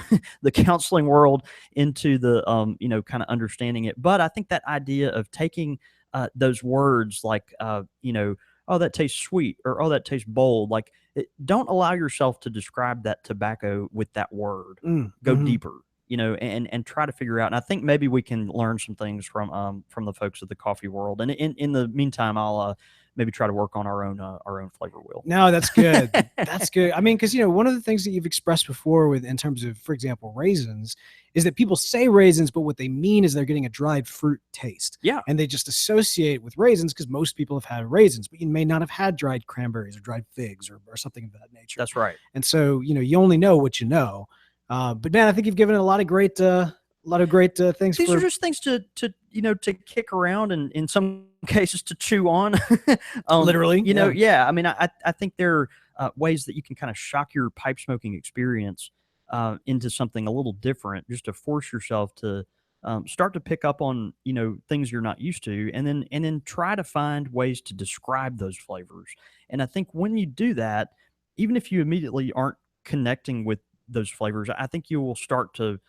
the counseling world into the kind of understanding it. But I think that idea of taking those words like oh, that tastes sweet, or oh, that tastes bold, like don't allow yourself to describe that tobacco with that word. Go deeper, and try to figure out. And I think maybe we can learn some things from the folks of the coffee world. And in the meantime, I'll maybe try to work on our own flavor wheel. No, that's good. That's good. I mean, because one of the things that you've expressed before in terms of, for example, raisins, is that people say raisins, but what they mean is they're getting a dried fruit taste. Yeah. And they just associate with raisins because most people have had raisins, but you may not have had dried cranberries or dried figs or something of that nature. That's right. And so, you only know what you know. But man, I think you've given a lot of great lot of great things. These are just things to to kick around and in some cases to chew on. Literally, yeah. I mean, I think there are ways that you can kind of shock your pipe smoking experience into something a little different, just to force yourself to start to pick up on things you're not used to, and then try to find ways to describe those flavors. And I think when you do that, even if you immediately aren't connecting with those flavors, I think you will start to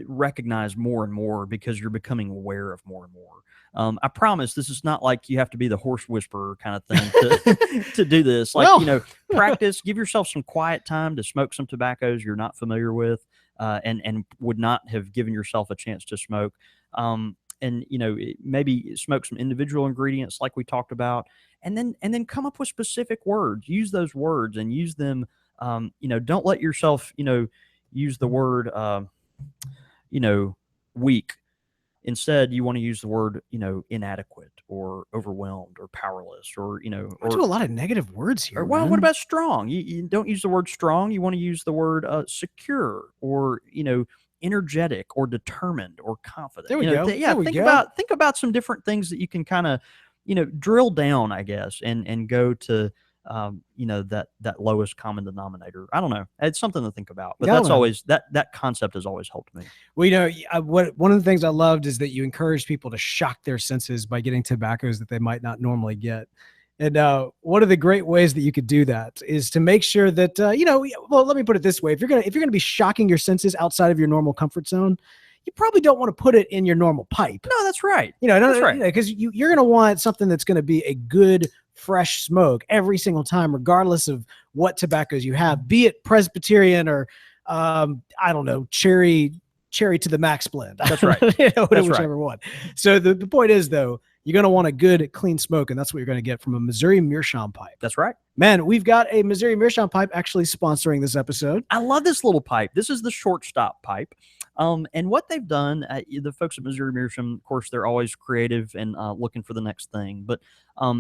recognize more and more because you're becoming aware of more and more. I promise this is not like you have to be the horse whisperer kind of thing to do this. Like, practice, give yourself some quiet time to smoke some tobaccos you're not familiar with, and would not have given yourself a chance to smoke. And maybe smoke some individual ingredients like we talked about, and then come up with specific words. Use those words and use them. Don't let yourself use the word weak. Instead, you want to use the word, inadequate or overwhelmed or powerless or, I do a lot of negative words here. Or, well, what about strong? You don't use the word strong. You want to use the word secure or, energetic or determined or confident. There we go. Think about some different things that you can kind of, drill down, I guess, and go to, that lowest common denominator. I don't know. It's something to think about, but that's always that concept has always helped me. Well, one of the things I loved is that you encourage people to shock their senses by getting tobaccos that they might not normally get. And one of the great ways that you could do that is to make sure that, well, let me put it this way. If you're going to be shocking your senses outside of your normal comfort zone, you probably don't want to put it in your normal pipe. No, that's right. That's right. Because you're going to want something that's going to be a good, fresh smoke every single time, regardless of what tobaccos you have, be it Presbyterian or, I don't know, cherry to the max blend. That's right. Whichever one. So the point is, though, you're going to want a good, clean smoke, and that's what you're going to get from a Missouri Meerschaum pipe. That's right. Man, we've got a Missouri Meerschaum pipe actually sponsoring this episode. I love this little pipe. This is the shortstop pipe. And what they've done, the folks at Missouri Meerschaum, of course, they're always creative and looking for the next thing. But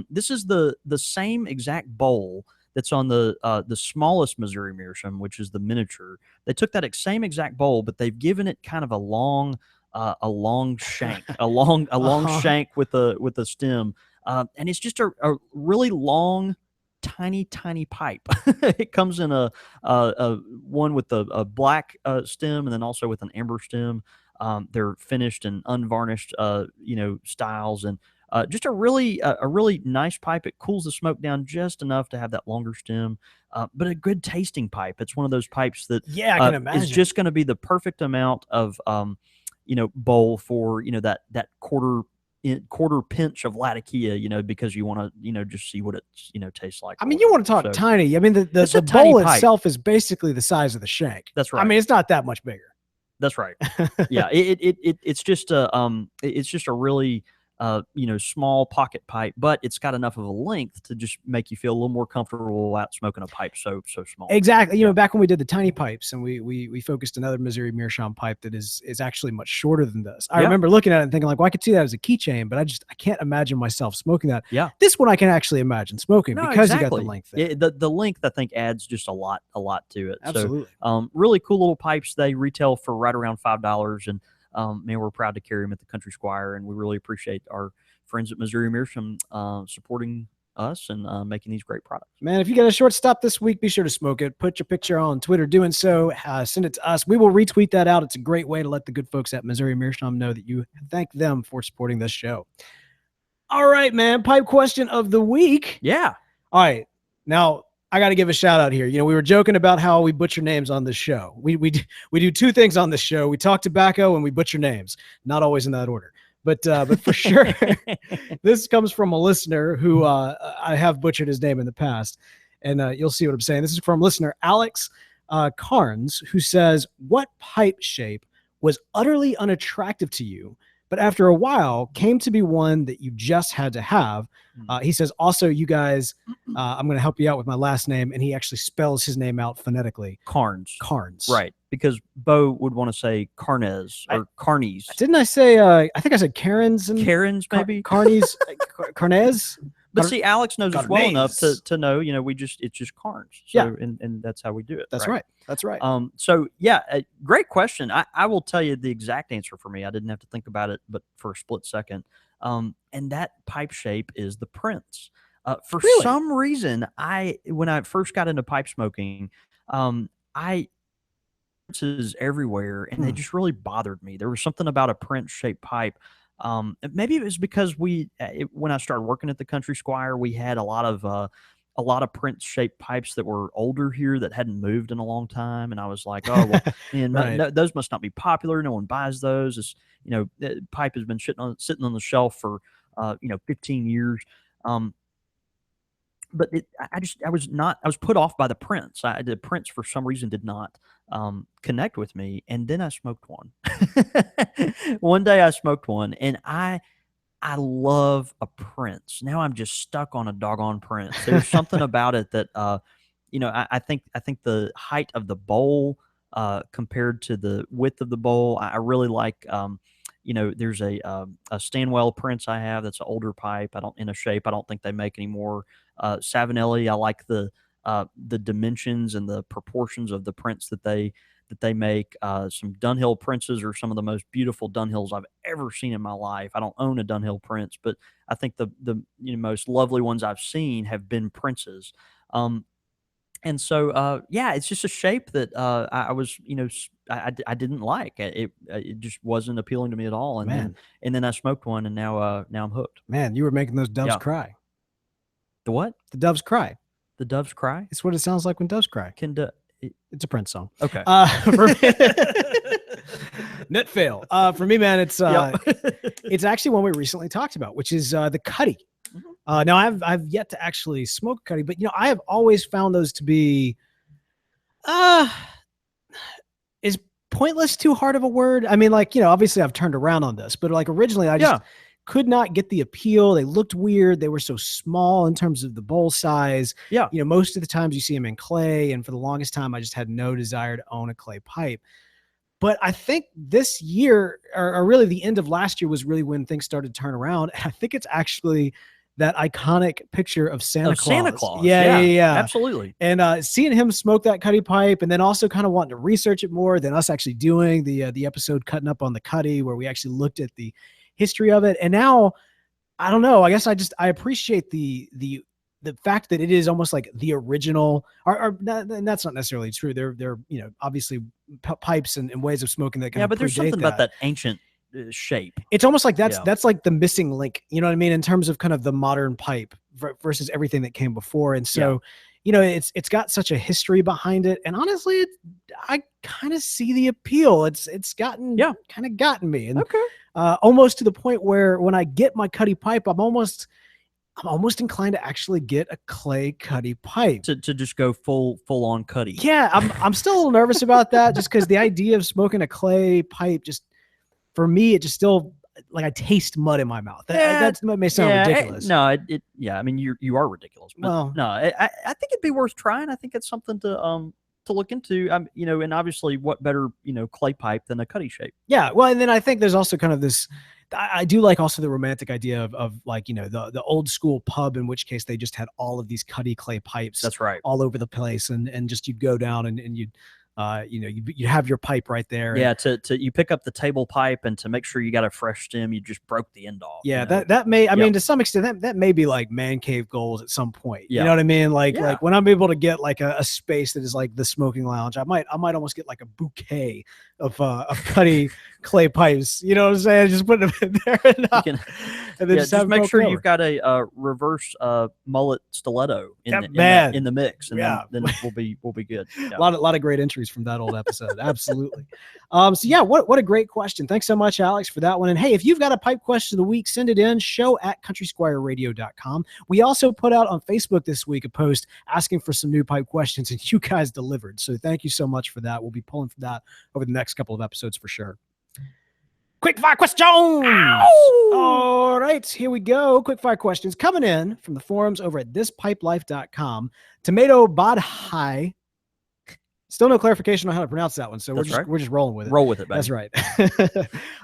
this is the same exact bowl that's on the smallest Missouri Meerschaum, which is the miniature. They took that same exact bowl, but they've given it kind of a long shank, a long shank with a stem, and it's just a really long, tiny pipe. It comes in a one with a black stem and then also with an amber stem. They're finished and unvarnished styles, and just a really nice pipe. It cools the smoke down just enough to have that longer stem, but a good tasting pipe. It's one of those pipes that I can imagine is just going to be the perfect amount of bowl for that quarter pinch of Latakia, because you want to just see what it tastes like. I mean, you want to talk tiny. I mean, the bowl itself is basically the size of the shank. That's right. I mean, it's not that much bigger. That's right. Yeah, it's just a really small pocket pipe, but it's got enough of a length to just make you feel a little more comfortable out smoking a pipe so small. Exactly. Back when we did the tiny pipes and we focused another Missouri Meerschaum pipe that is actually much shorter than this. I remember looking at it and thinking like, well, I could see that as a keychain, but I can't imagine myself smoking that. Yeah. This one I can actually imagine smoking because you got the length there. The length, I think, adds just a lot to it. Absolutely. So, really cool little pipes. They retail for right around $5, and man, we're proud to carry them at the Country Squire, and we really appreciate our friends at Missouri Meerschaum supporting us and making these great products. Man, if you get a short stop this week, be sure to smoke it. Put your picture on Twitter doing so. Send it to us. We will retweet that out. It's a great way to let the good folks at Missouri Meerschaum know that you thank them for supporting this show. All right, man. Pipe question of the week. Yeah. All right. Now, I got to give a shout out here. We were joking about how we butcher names on this show. We do two things on this show. We talk tobacco and we butcher names. Not always in that order. But for sure, this comes from a listener who I have butchered his name in the past, and you'll see what I'm saying. This is from listener Alex Carnes, who says, "What pipe shape was utterly unattractive to you, but after a while came to be one that you just had to have?" He says, "Also, you guys, I'm going to help you out with my last name," and he actually spells his name out phonetically. Carnes. Right. Because Beau would want to say Carnes or Carnies. Didn't I say, I think I said Karens and Karens, maybe? Carnies, Carnes? But see, Alex knows got us a well enough naze. to know, it's just Carnes. So, Yeah. and that's how we do it. That's right. That's right. So yeah, great question. I will tell you the exact answer for me. I didn't have to think about it, but for a split second. And that pipe shape is the Prince. For Really? some reason, when I first got into pipe smoking, I Princes everywhere, and they just really bothered me. There was something about a Prince shaped pipe. Maybe it was because when I started working at the Country Squire, we had a lot of Prince shaped pipes that were older here that hadn't moved in a long time, and I was like, oh well, man, Right. those must not be popular. No one buys those. The pipe has been sitting on the shelf for 15 years. But I was put off by the Prince. The Prince for some reason did not connect with me, and then I smoked one. One day I smoked one, and I love a Prince. Now I'm just stuck on a doggone Prince. There's something about it that I think the height of the bowl compared to the width of the bowl, I really like. There's a Stanwell Prince I have that's an older pipe. I don't think they make anymore. Savinelli, I like the dimensions and the proportions of the prints that they make. Some Dunhill Princes are some of the most beautiful Dunhills I've ever seen in my life. I don't own a Dunhill Prince, but I think the most lovely ones I've seen have been Princes. And so, it's just a shape that I was, I didn't like. It just wasn't appealing to me at all. And then I smoked one, and now I'm hooked. Man, you were making those doves cry. The what? The doves cry. The doves cry? It's what it sounds like when doves cry. It's a Prince song. Okay. Net fail. For me, man, it's actually one we recently talked about, which is the Cuddy. Now I've yet to actually smoke Cuddy, but I have always found those to be is pointless too hard of a word? I mean, obviously I've turned around on this, but originally I just could not get the appeal. They looked weird. They were so small in terms of the bowl size. Yeah. Most of the times you see them in clay, and for the longest time I just had no desire to own a clay pipe. But I think this year, or really the end of last year, was really when things started to turn around. And I think it's actually that iconic picture of Santa Claus. Santa Claus. Yeah. Absolutely. And seeing him smoke that Cuddy pipe, and then also kind of wanting to research it more than us actually doing the episode Cutting Up on the Cuddy, where we actually looked at the history of it. And now, I don't know, I guess I appreciate the fact that it is almost like the original, and that's not necessarily true. They're obviously pipes and ways of smoking that kind of but there's something about that ancient shape. It's almost like that's like the missing link, you know what I mean, in terms of kind of the modern pipe versus everything that came before. And so it's got such a history behind it, and honestly I kind of see the appeal. It's gotten me, and almost to the point where when I get my Cuddy pipe, I'm almost inclined to actually get a clay Cuddy pipe to just go full on Cuddy. Yeah, I'm still a little nervous about that, just because the idea of smoking a clay pipe, just for me, it just still, like, I taste mud in my mouth. That may sound ridiculous. I mean, you are ridiculous. But well, no, I think it'd be worth trying. I think it's something to look into. And obviously, what better clay pipe than a Cuddy shape? Yeah, well, and then I think there's also kind of this. I do like also the romantic idea of like, the old school pub, in which case they just had all of these Cuddy clay pipes. That's right. All over the place. And just, you'd go down and you'd, you have your pipe right there. Yeah. To you pick up the table pipe, and to make sure you got a fresh stem, you just broke the end off. Yeah. That may, I mean, to some extent that may be like man cave goals at some point. You know what I mean? Like when I'm able to get like a space that is like the smoking lounge, I might almost get like a bouquet of Cuddy clay pipes. You know what I'm saying? Just put them in there, and then just make sure you've got a reverse mullet stiletto in the mix, and then we'll be good. Yeah. A lot of great entries from that old episode. Absolutely. What a great question. Thanks so much, Alex, for that one. And hey, if you've got a pipe question of the week, send it in, show@countrysquireradio.com. We also put out on Facebook this week a post asking for some new pipe questions, and you guys delivered. So thank you so much for that. We'll be pulling from that over the next couple of episodes for sure. Quickfire questions. All right, here we go. Quickfire questions coming in from the forums over at thispipelife.com. Tomato Badhai. Still no clarification on how to pronounce that one, so we're just rolling with it. Roll with it, baby. That's right.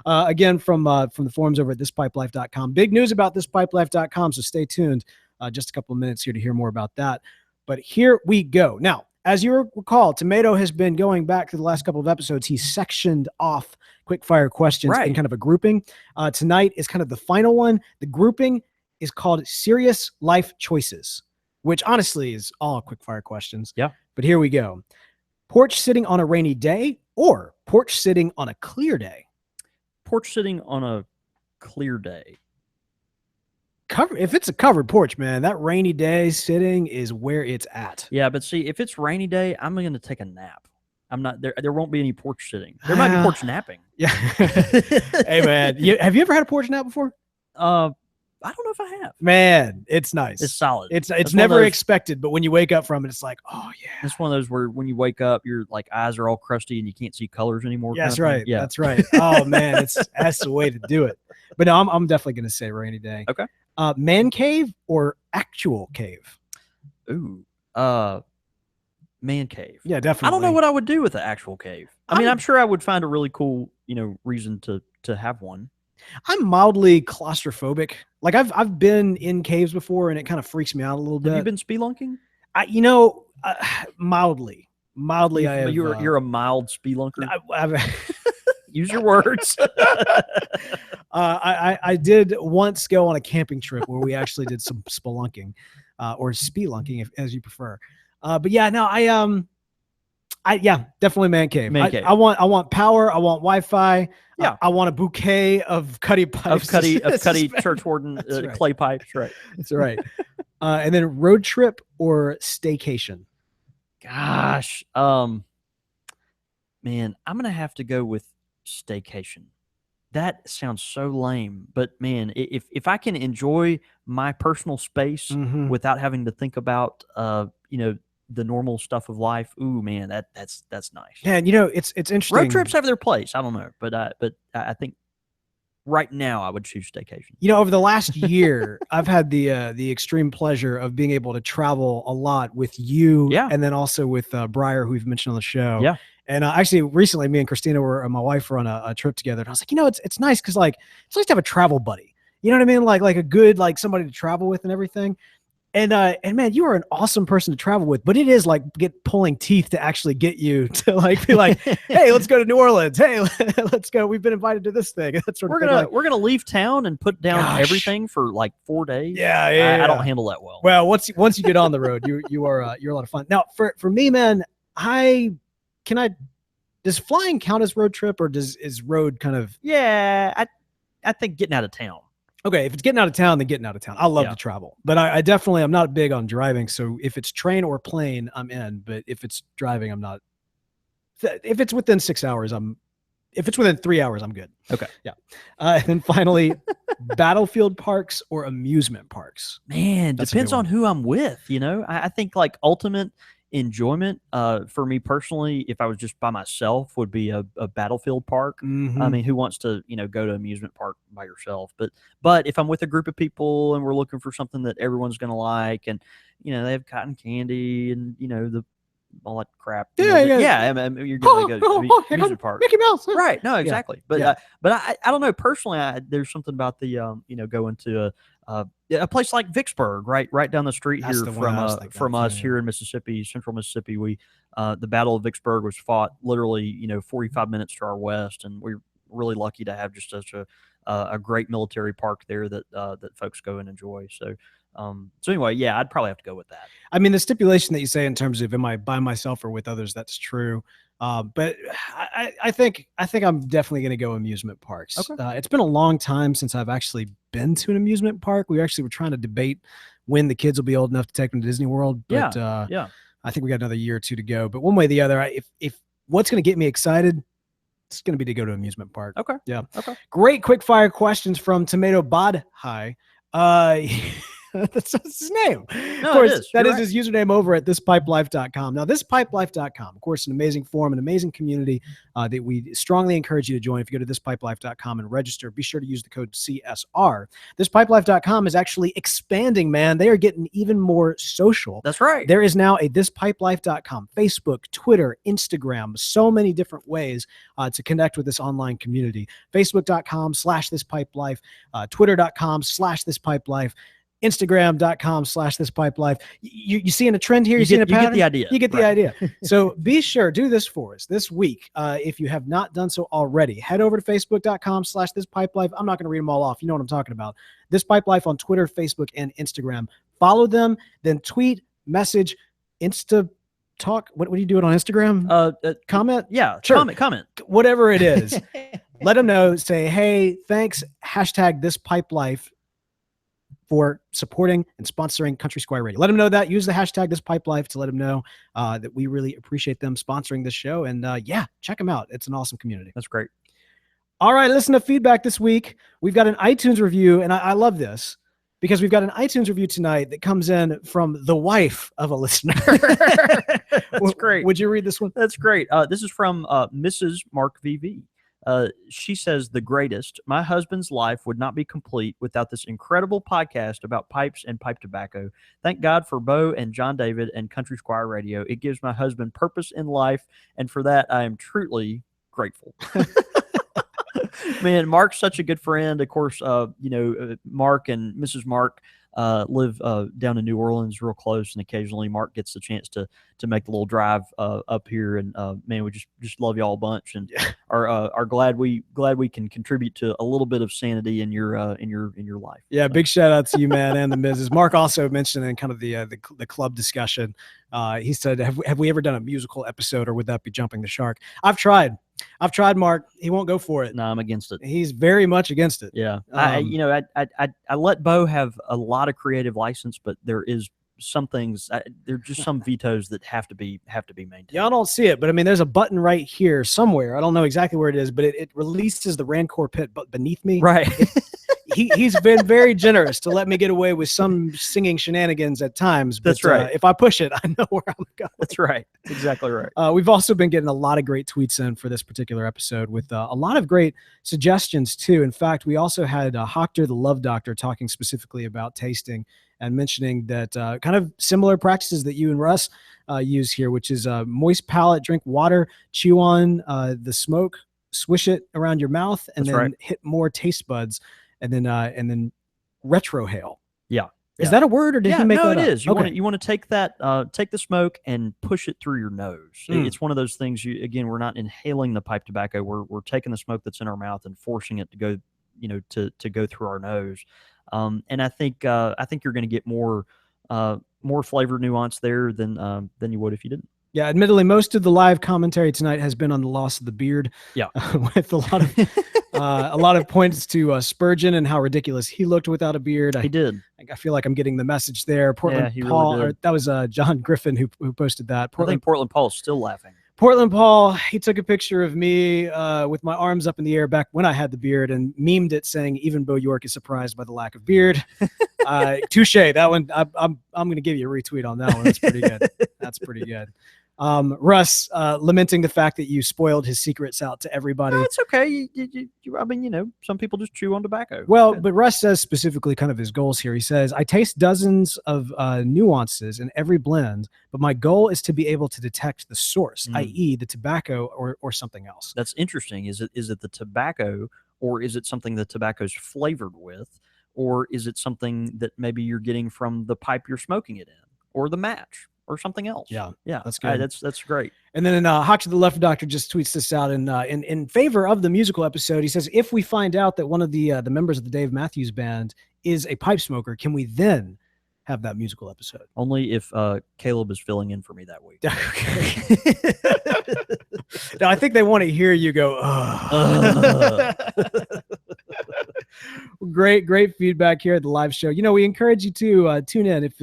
Again, from the forums over at thispipelife.com. Big news about thispipelife.com, so stay tuned just a couple of minutes here to hear more about that. But here we go. Now, as you recall, Tomato has been going back to the last couple of episodes. He sectioned off quickfire questions in kind of a grouping. Tonight is kind of the final one. The grouping is called Serious Life Choices, which honestly is all quickfire questions. Yeah. But here we go. Porch sitting on a rainy day or porch sitting on a clear day? Porch sitting on a clear day. If it's a covered porch, man, that rainy day sitting is where it's at. Yeah, but see, if it's rainy day, I'm going to take a nap. I'm not there. There won't be any porch sitting. There might be porch napping. Yeah. Hey, man, have you ever had a porch nap before? I don't know if I have. Man, it's nice. It's solid. It's never expected, but when you wake up from it, it's like, oh yeah. It's one of those where when you wake up, your like eyes are all crusty and you can't see colors anymore. Yeah, that's right. Yeah, that's right. Oh man, that's the way to do it. But no, I'm definitely going to say rainy day. Okay. Man cave or actual cave? Ooh, man cave. Yeah, definitely. I don't know what I would do with an actual cave. I mean, I'm sure I would find a really cool, reason to have one. I'm mildly claustrophobic. Like I've been in caves before, and it kind of freaks me out a little bit. Have you been spelunking? Mildly. You're a mild spelunker. Use your words. I did once go on a camping trip where we actually did some spelunking, or spelunking, as you prefer. But yeah, no, definitely man cave. I want power. I want Wi-Fi. Yeah, I want a bouquet of cutty pipes. Of cutty church warden right. Clay pipes. Right. That's right. And then road trip or staycation. Gosh, man, I'm gonna have to go with staycation. That sounds so lame, but man, if I can enjoy my personal space without having to think about the normal stuff of life, ooh man, that's nice. Yeah, and it's interesting. Road trips have their place. I don't know, but I think right now I would choose staycation. Over the last year, I've had the extreme pleasure of being able to travel a lot with you, and then also with Briar, who we've mentioned on the show. Yeah. And actually, recently, me and Christina my wife were on a trip together, and I was like, it's nice because it's nice to have a travel buddy. You know what I mean? Like a good somebody to travel with and everything. And man, you are an awesome person to travel with, but it is like pulling teeth to actually get you to be like, hey, let's go to New Orleans. Hey, let's go. We've been invited to this thing. That sort of thing. We're gonna leave town and put down everything for like 4 days. Yeah. I don't handle that well. Well, once you get on the road, you're a lot of fun. Now, for me, man, does flying count as road trip, or is road kind of? Yeah, I think getting out of town. Okay, if it's getting out of town, then getting out of town. I love to travel, but I definitely I'm not big on driving. So if it's train or plane, I'm in. But if it's driving, I'm not. If it's within 6 hours, if it's within 3 hours, I'm good. Okay, yeah. And then finally, battlefield parks or amusement parks. Man, depends on who I'm with. I think like ultimate enjoyment for me personally, if I was just by myself, would be a battlefield park. I mean, who wants to go to amusement park by yourself? But if I'm with a group of people and we're looking for something that everyone's gonna like, and they have cotton candy and all that crap. Yeah. I mean, you're gonna go to amusement park. Mickey Mouse. Right. No, exactly. But I don't know personally. There's something about the going to a place like Vicksburg, right down the street here from us here in Mississippi, central Mississippi. We the Battle of Vicksburg was fought literally 45 minutes to our west, and we're really lucky to have just such a great military park there that folks go and enjoy. So anyway, yeah, I'd probably have to go with that. I mean, the stipulation that you say in terms of am I by myself or with others, that's true. But I think I'm definitely going to go amusement parks. Okay. It's been a long time since I've actually been to an amusement park. We actually were trying to debate when the kids will be old enough to take them to Disney World. But I think we got another year or two to go. But one way or the other, if what's going to get me excited, it's going to be to go to an amusement park. Okay. Yeah. Okay. Great quick fire questions from Tomato Bod High. That's his name. No, of course, it is. That You're is right. his username over at thispipelife.com. Now, thispipelife.com, of course, an amazing forum, an amazing community that we strongly encourage you to join. If you go to thispipelife.com and register, be sure to use the code CSR. Thispipelife.com is actually expanding, man. They are getting even more social. That's right. There is now a thispipelife.com, Facebook, Twitter, Instagram, so many different ways to connect with this online community. Facebook.com/thispipelife, Twitter.com/thispipelife. Instagram.com/thispipelife. You seeing a trend here? You seeing a pattern? You get the idea. You get the idea. So be sure, do this for us this week. If you have not done so already, head over to facebook.com/thispipelife. I'm not going to read them all off. You know what I'm talking about. This Pipe Life on Twitter, Facebook, and Instagram. Follow them, then tweet, message, Insta talk. What do you do it on Instagram? Comment? Yeah, sure. Comment. Whatever it is. Let them know. Say, hey, thanks. Hashtag This Pipe Life for supporting and sponsoring Country Squire Radio. Let them know that. Use the hashtag This Pipe Life to let them know that we really appreciate them sponsoring this show. And yeah, check them out. It's an awesome community. That's great. All right, listen to feedback this week. We've got an iTunes review, and I love this because we've got an iTunes review tonight that comes in from the wife of a listener. That's great. Would you read this one? That's great. This is from Mrs. Mark VV. She says, the greatest. My husband's life would not be complete without this incredible podcast about pipes and pipe tobacco. Thank God for Beau and John David and Country Squire Radio. It gives my husband purpose in life, and for that, I am truly grateful. Man, Mark's such a good friend. Of course, Mark and Mrs. Mark live down in New Orleans real close, and occasionally Mark gets the chance to make the little drive up here, and man, we just love y'all a bunch, and are glad we can contribute to a little bit of sanity in your life. Yeah, big shout out to you, man, and the Mrs. Mark also mentioned in kind of the club discussion. He said, have we ever done a musical episode, or would that be jumping the shark? I've tried, Mark. He won't go for it. No, I'm against it. He's very much against it. Yeah. I let Beau have a lot of creative license, but there is some things, there are just some vetoes that have to be maintained. Y'all don't see it, but I mean, there's a button right here somewhere. I don't know exactly where it is, but it releases the Rancor pit beneath me. Right. He's been very generous to let me get away with some singing shenanigans at times. But, that's right. If I push it, I know where I'm going. That's right. Exactly right. We've also been getting a lot of great tweets in for this particular episode with a lot of great suggestions too. In fact, we also had Hochter the Love Doctor talking specifically about tasting and mentioning that kind of similar practices that you and Russ use here, which is moist palate, drink water, chew on the smoke, swish it around your mouth, and that's then right. hit more taste buds. And then retrohale. Yeah. Is that a word, or did he make that up? No, it is. You okay. want to take that, take the smoke and push it through your nose. It's one of those things. We're not inhaling the pipe tobacco. We're taking the smoke that's in our mouth and forcing it to go, to go through our nose. And I think you're going to get more flavor nuance there than you would if you didn't. Yeah, admittedly, most of the live commentary tonight has been on the loss of the beard. Yeah, with a lot of points to Spurgeon and how ridiculous he looked without a beard. He did. I feel like I'm getting the message there. Portland Paul, really that was John Griffin who posted that. I think Portland Paul's still laughing. Portland Paul, he took a picture of me with my arms up in the air back when I had the beard and memed it saying, even Beau York is surprised by the lack of beard. Touche. That one, I'm going to give you a retweet on that one. That's pretty good. That's pretty good. Russ, lamenting the fact that you spoiled his secrets out to everybody. No, it's okay. I mean, some people just chew on tobacco. Well, but Russ says specifically kind of his goals here. He says, I taste dozens of nuances in every blend, but my goal is to be able to detect the source, i.e. the tobacco or something else. That's interesting. Is it the tobacco, or is it something the tobacco's flavored with, or is it something that maybe you're getting from the pipe you're smoking it in, or the match, or something else? Yeah, that's good. That's great. And then Hawk to the Left Doctor just tweets this out in favor of the musical episode. He says, if we find out that one of the members of the Dave Matthews Band is a pipe smoker, can we then have that musical episode? Only if Caleb is filling in for me that week. No, I think they want to hear you go, Great feedback here at the live show. We encourage you to tune in if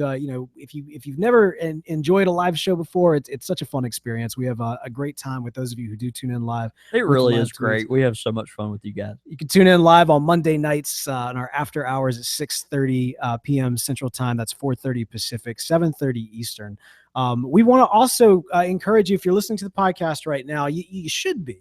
you've never enjoyed a live show before. It's such a fun experience. We have a great time with those of you who do tune in live. It really is great. We have so much fun with you guys. You can tune in live on Monday nights on our after hours at 6:30 p.m. Central Time. That's 4:30 Pacific, 7:30 Eastern. We want to also encourage you, if you're listening to the podcast right now, you should be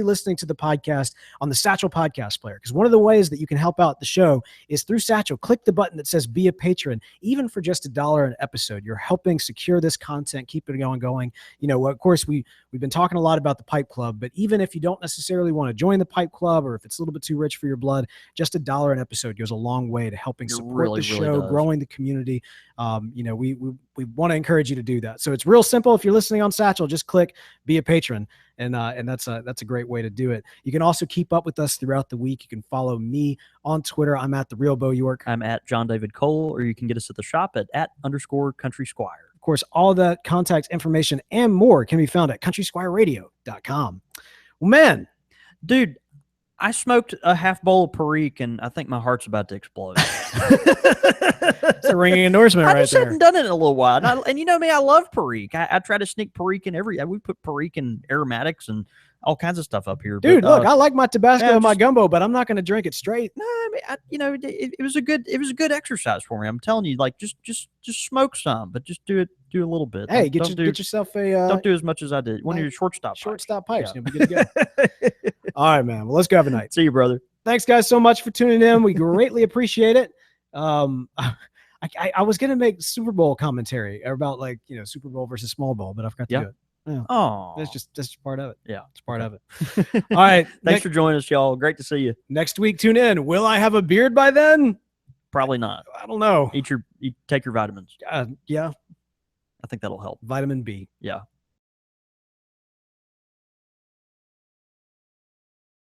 listening to the podcast on the Satchel podcast player, because one of the ways that you can help out the show is through Satchel. Click the button that says be a patron. Even for just $1 an episode, you're helping secure this content, keep it going. Of course, we've been talking a lot about the Pipe Club, but even if you don't necessarily want to join the Pipe Club, or if it's a little bit too rich for your blood, just $1 an episode goes a long way to helping support the show, growing the community. We want to encourage you to do that. So it's real simple. If you're listening on Satchel, just click be a patron. And that's a great way to do it. You can also keep up with us throughout the week. You can follow me on Twitter. I'm at the real Beau York. I'm at John David Cole, or you can get us at the shop at @_Country Squire. Of course, all that contact information and more can be found at countrysquireradio.com. Well, man, dude, I smoked a half bowl of Perique, and I think my heart's about to explode. It's a ringing endorsement right there. I just haven't done it in a little while. And you know me, I love Perique. I try to sneak Perique in we put Perique in aromatics and all kinds of stuff up here. Dude, look, I like my Tabasco and my gumbo, but I'm not going to drink it straight. No, I mean, it was a good exercise for me. I'm telling you, like, just smoke some, but just do a little bit. Hey, get yourself a. Don't do as much as I did. One of your shortstop pipes. Yeah. You'll be good to go. All right, man. Well, let's go have a night. See you, brother. Thanks, guys, so much for tuning in. We greatly appreciate it. I was going to make Super Bowl commentary about Super Bowl versus small bowl, but I forgot to do it. Yeah. Oh, that's just part of it. Yeah, it's part of it. All right. Thanks for joining us, y'all. Great to see you. Next week, tune in. Will I have a beard by then? Probably not. I don't know. Take your vitamins. Yeah. I think that'll help. Vitamin B. Yeah.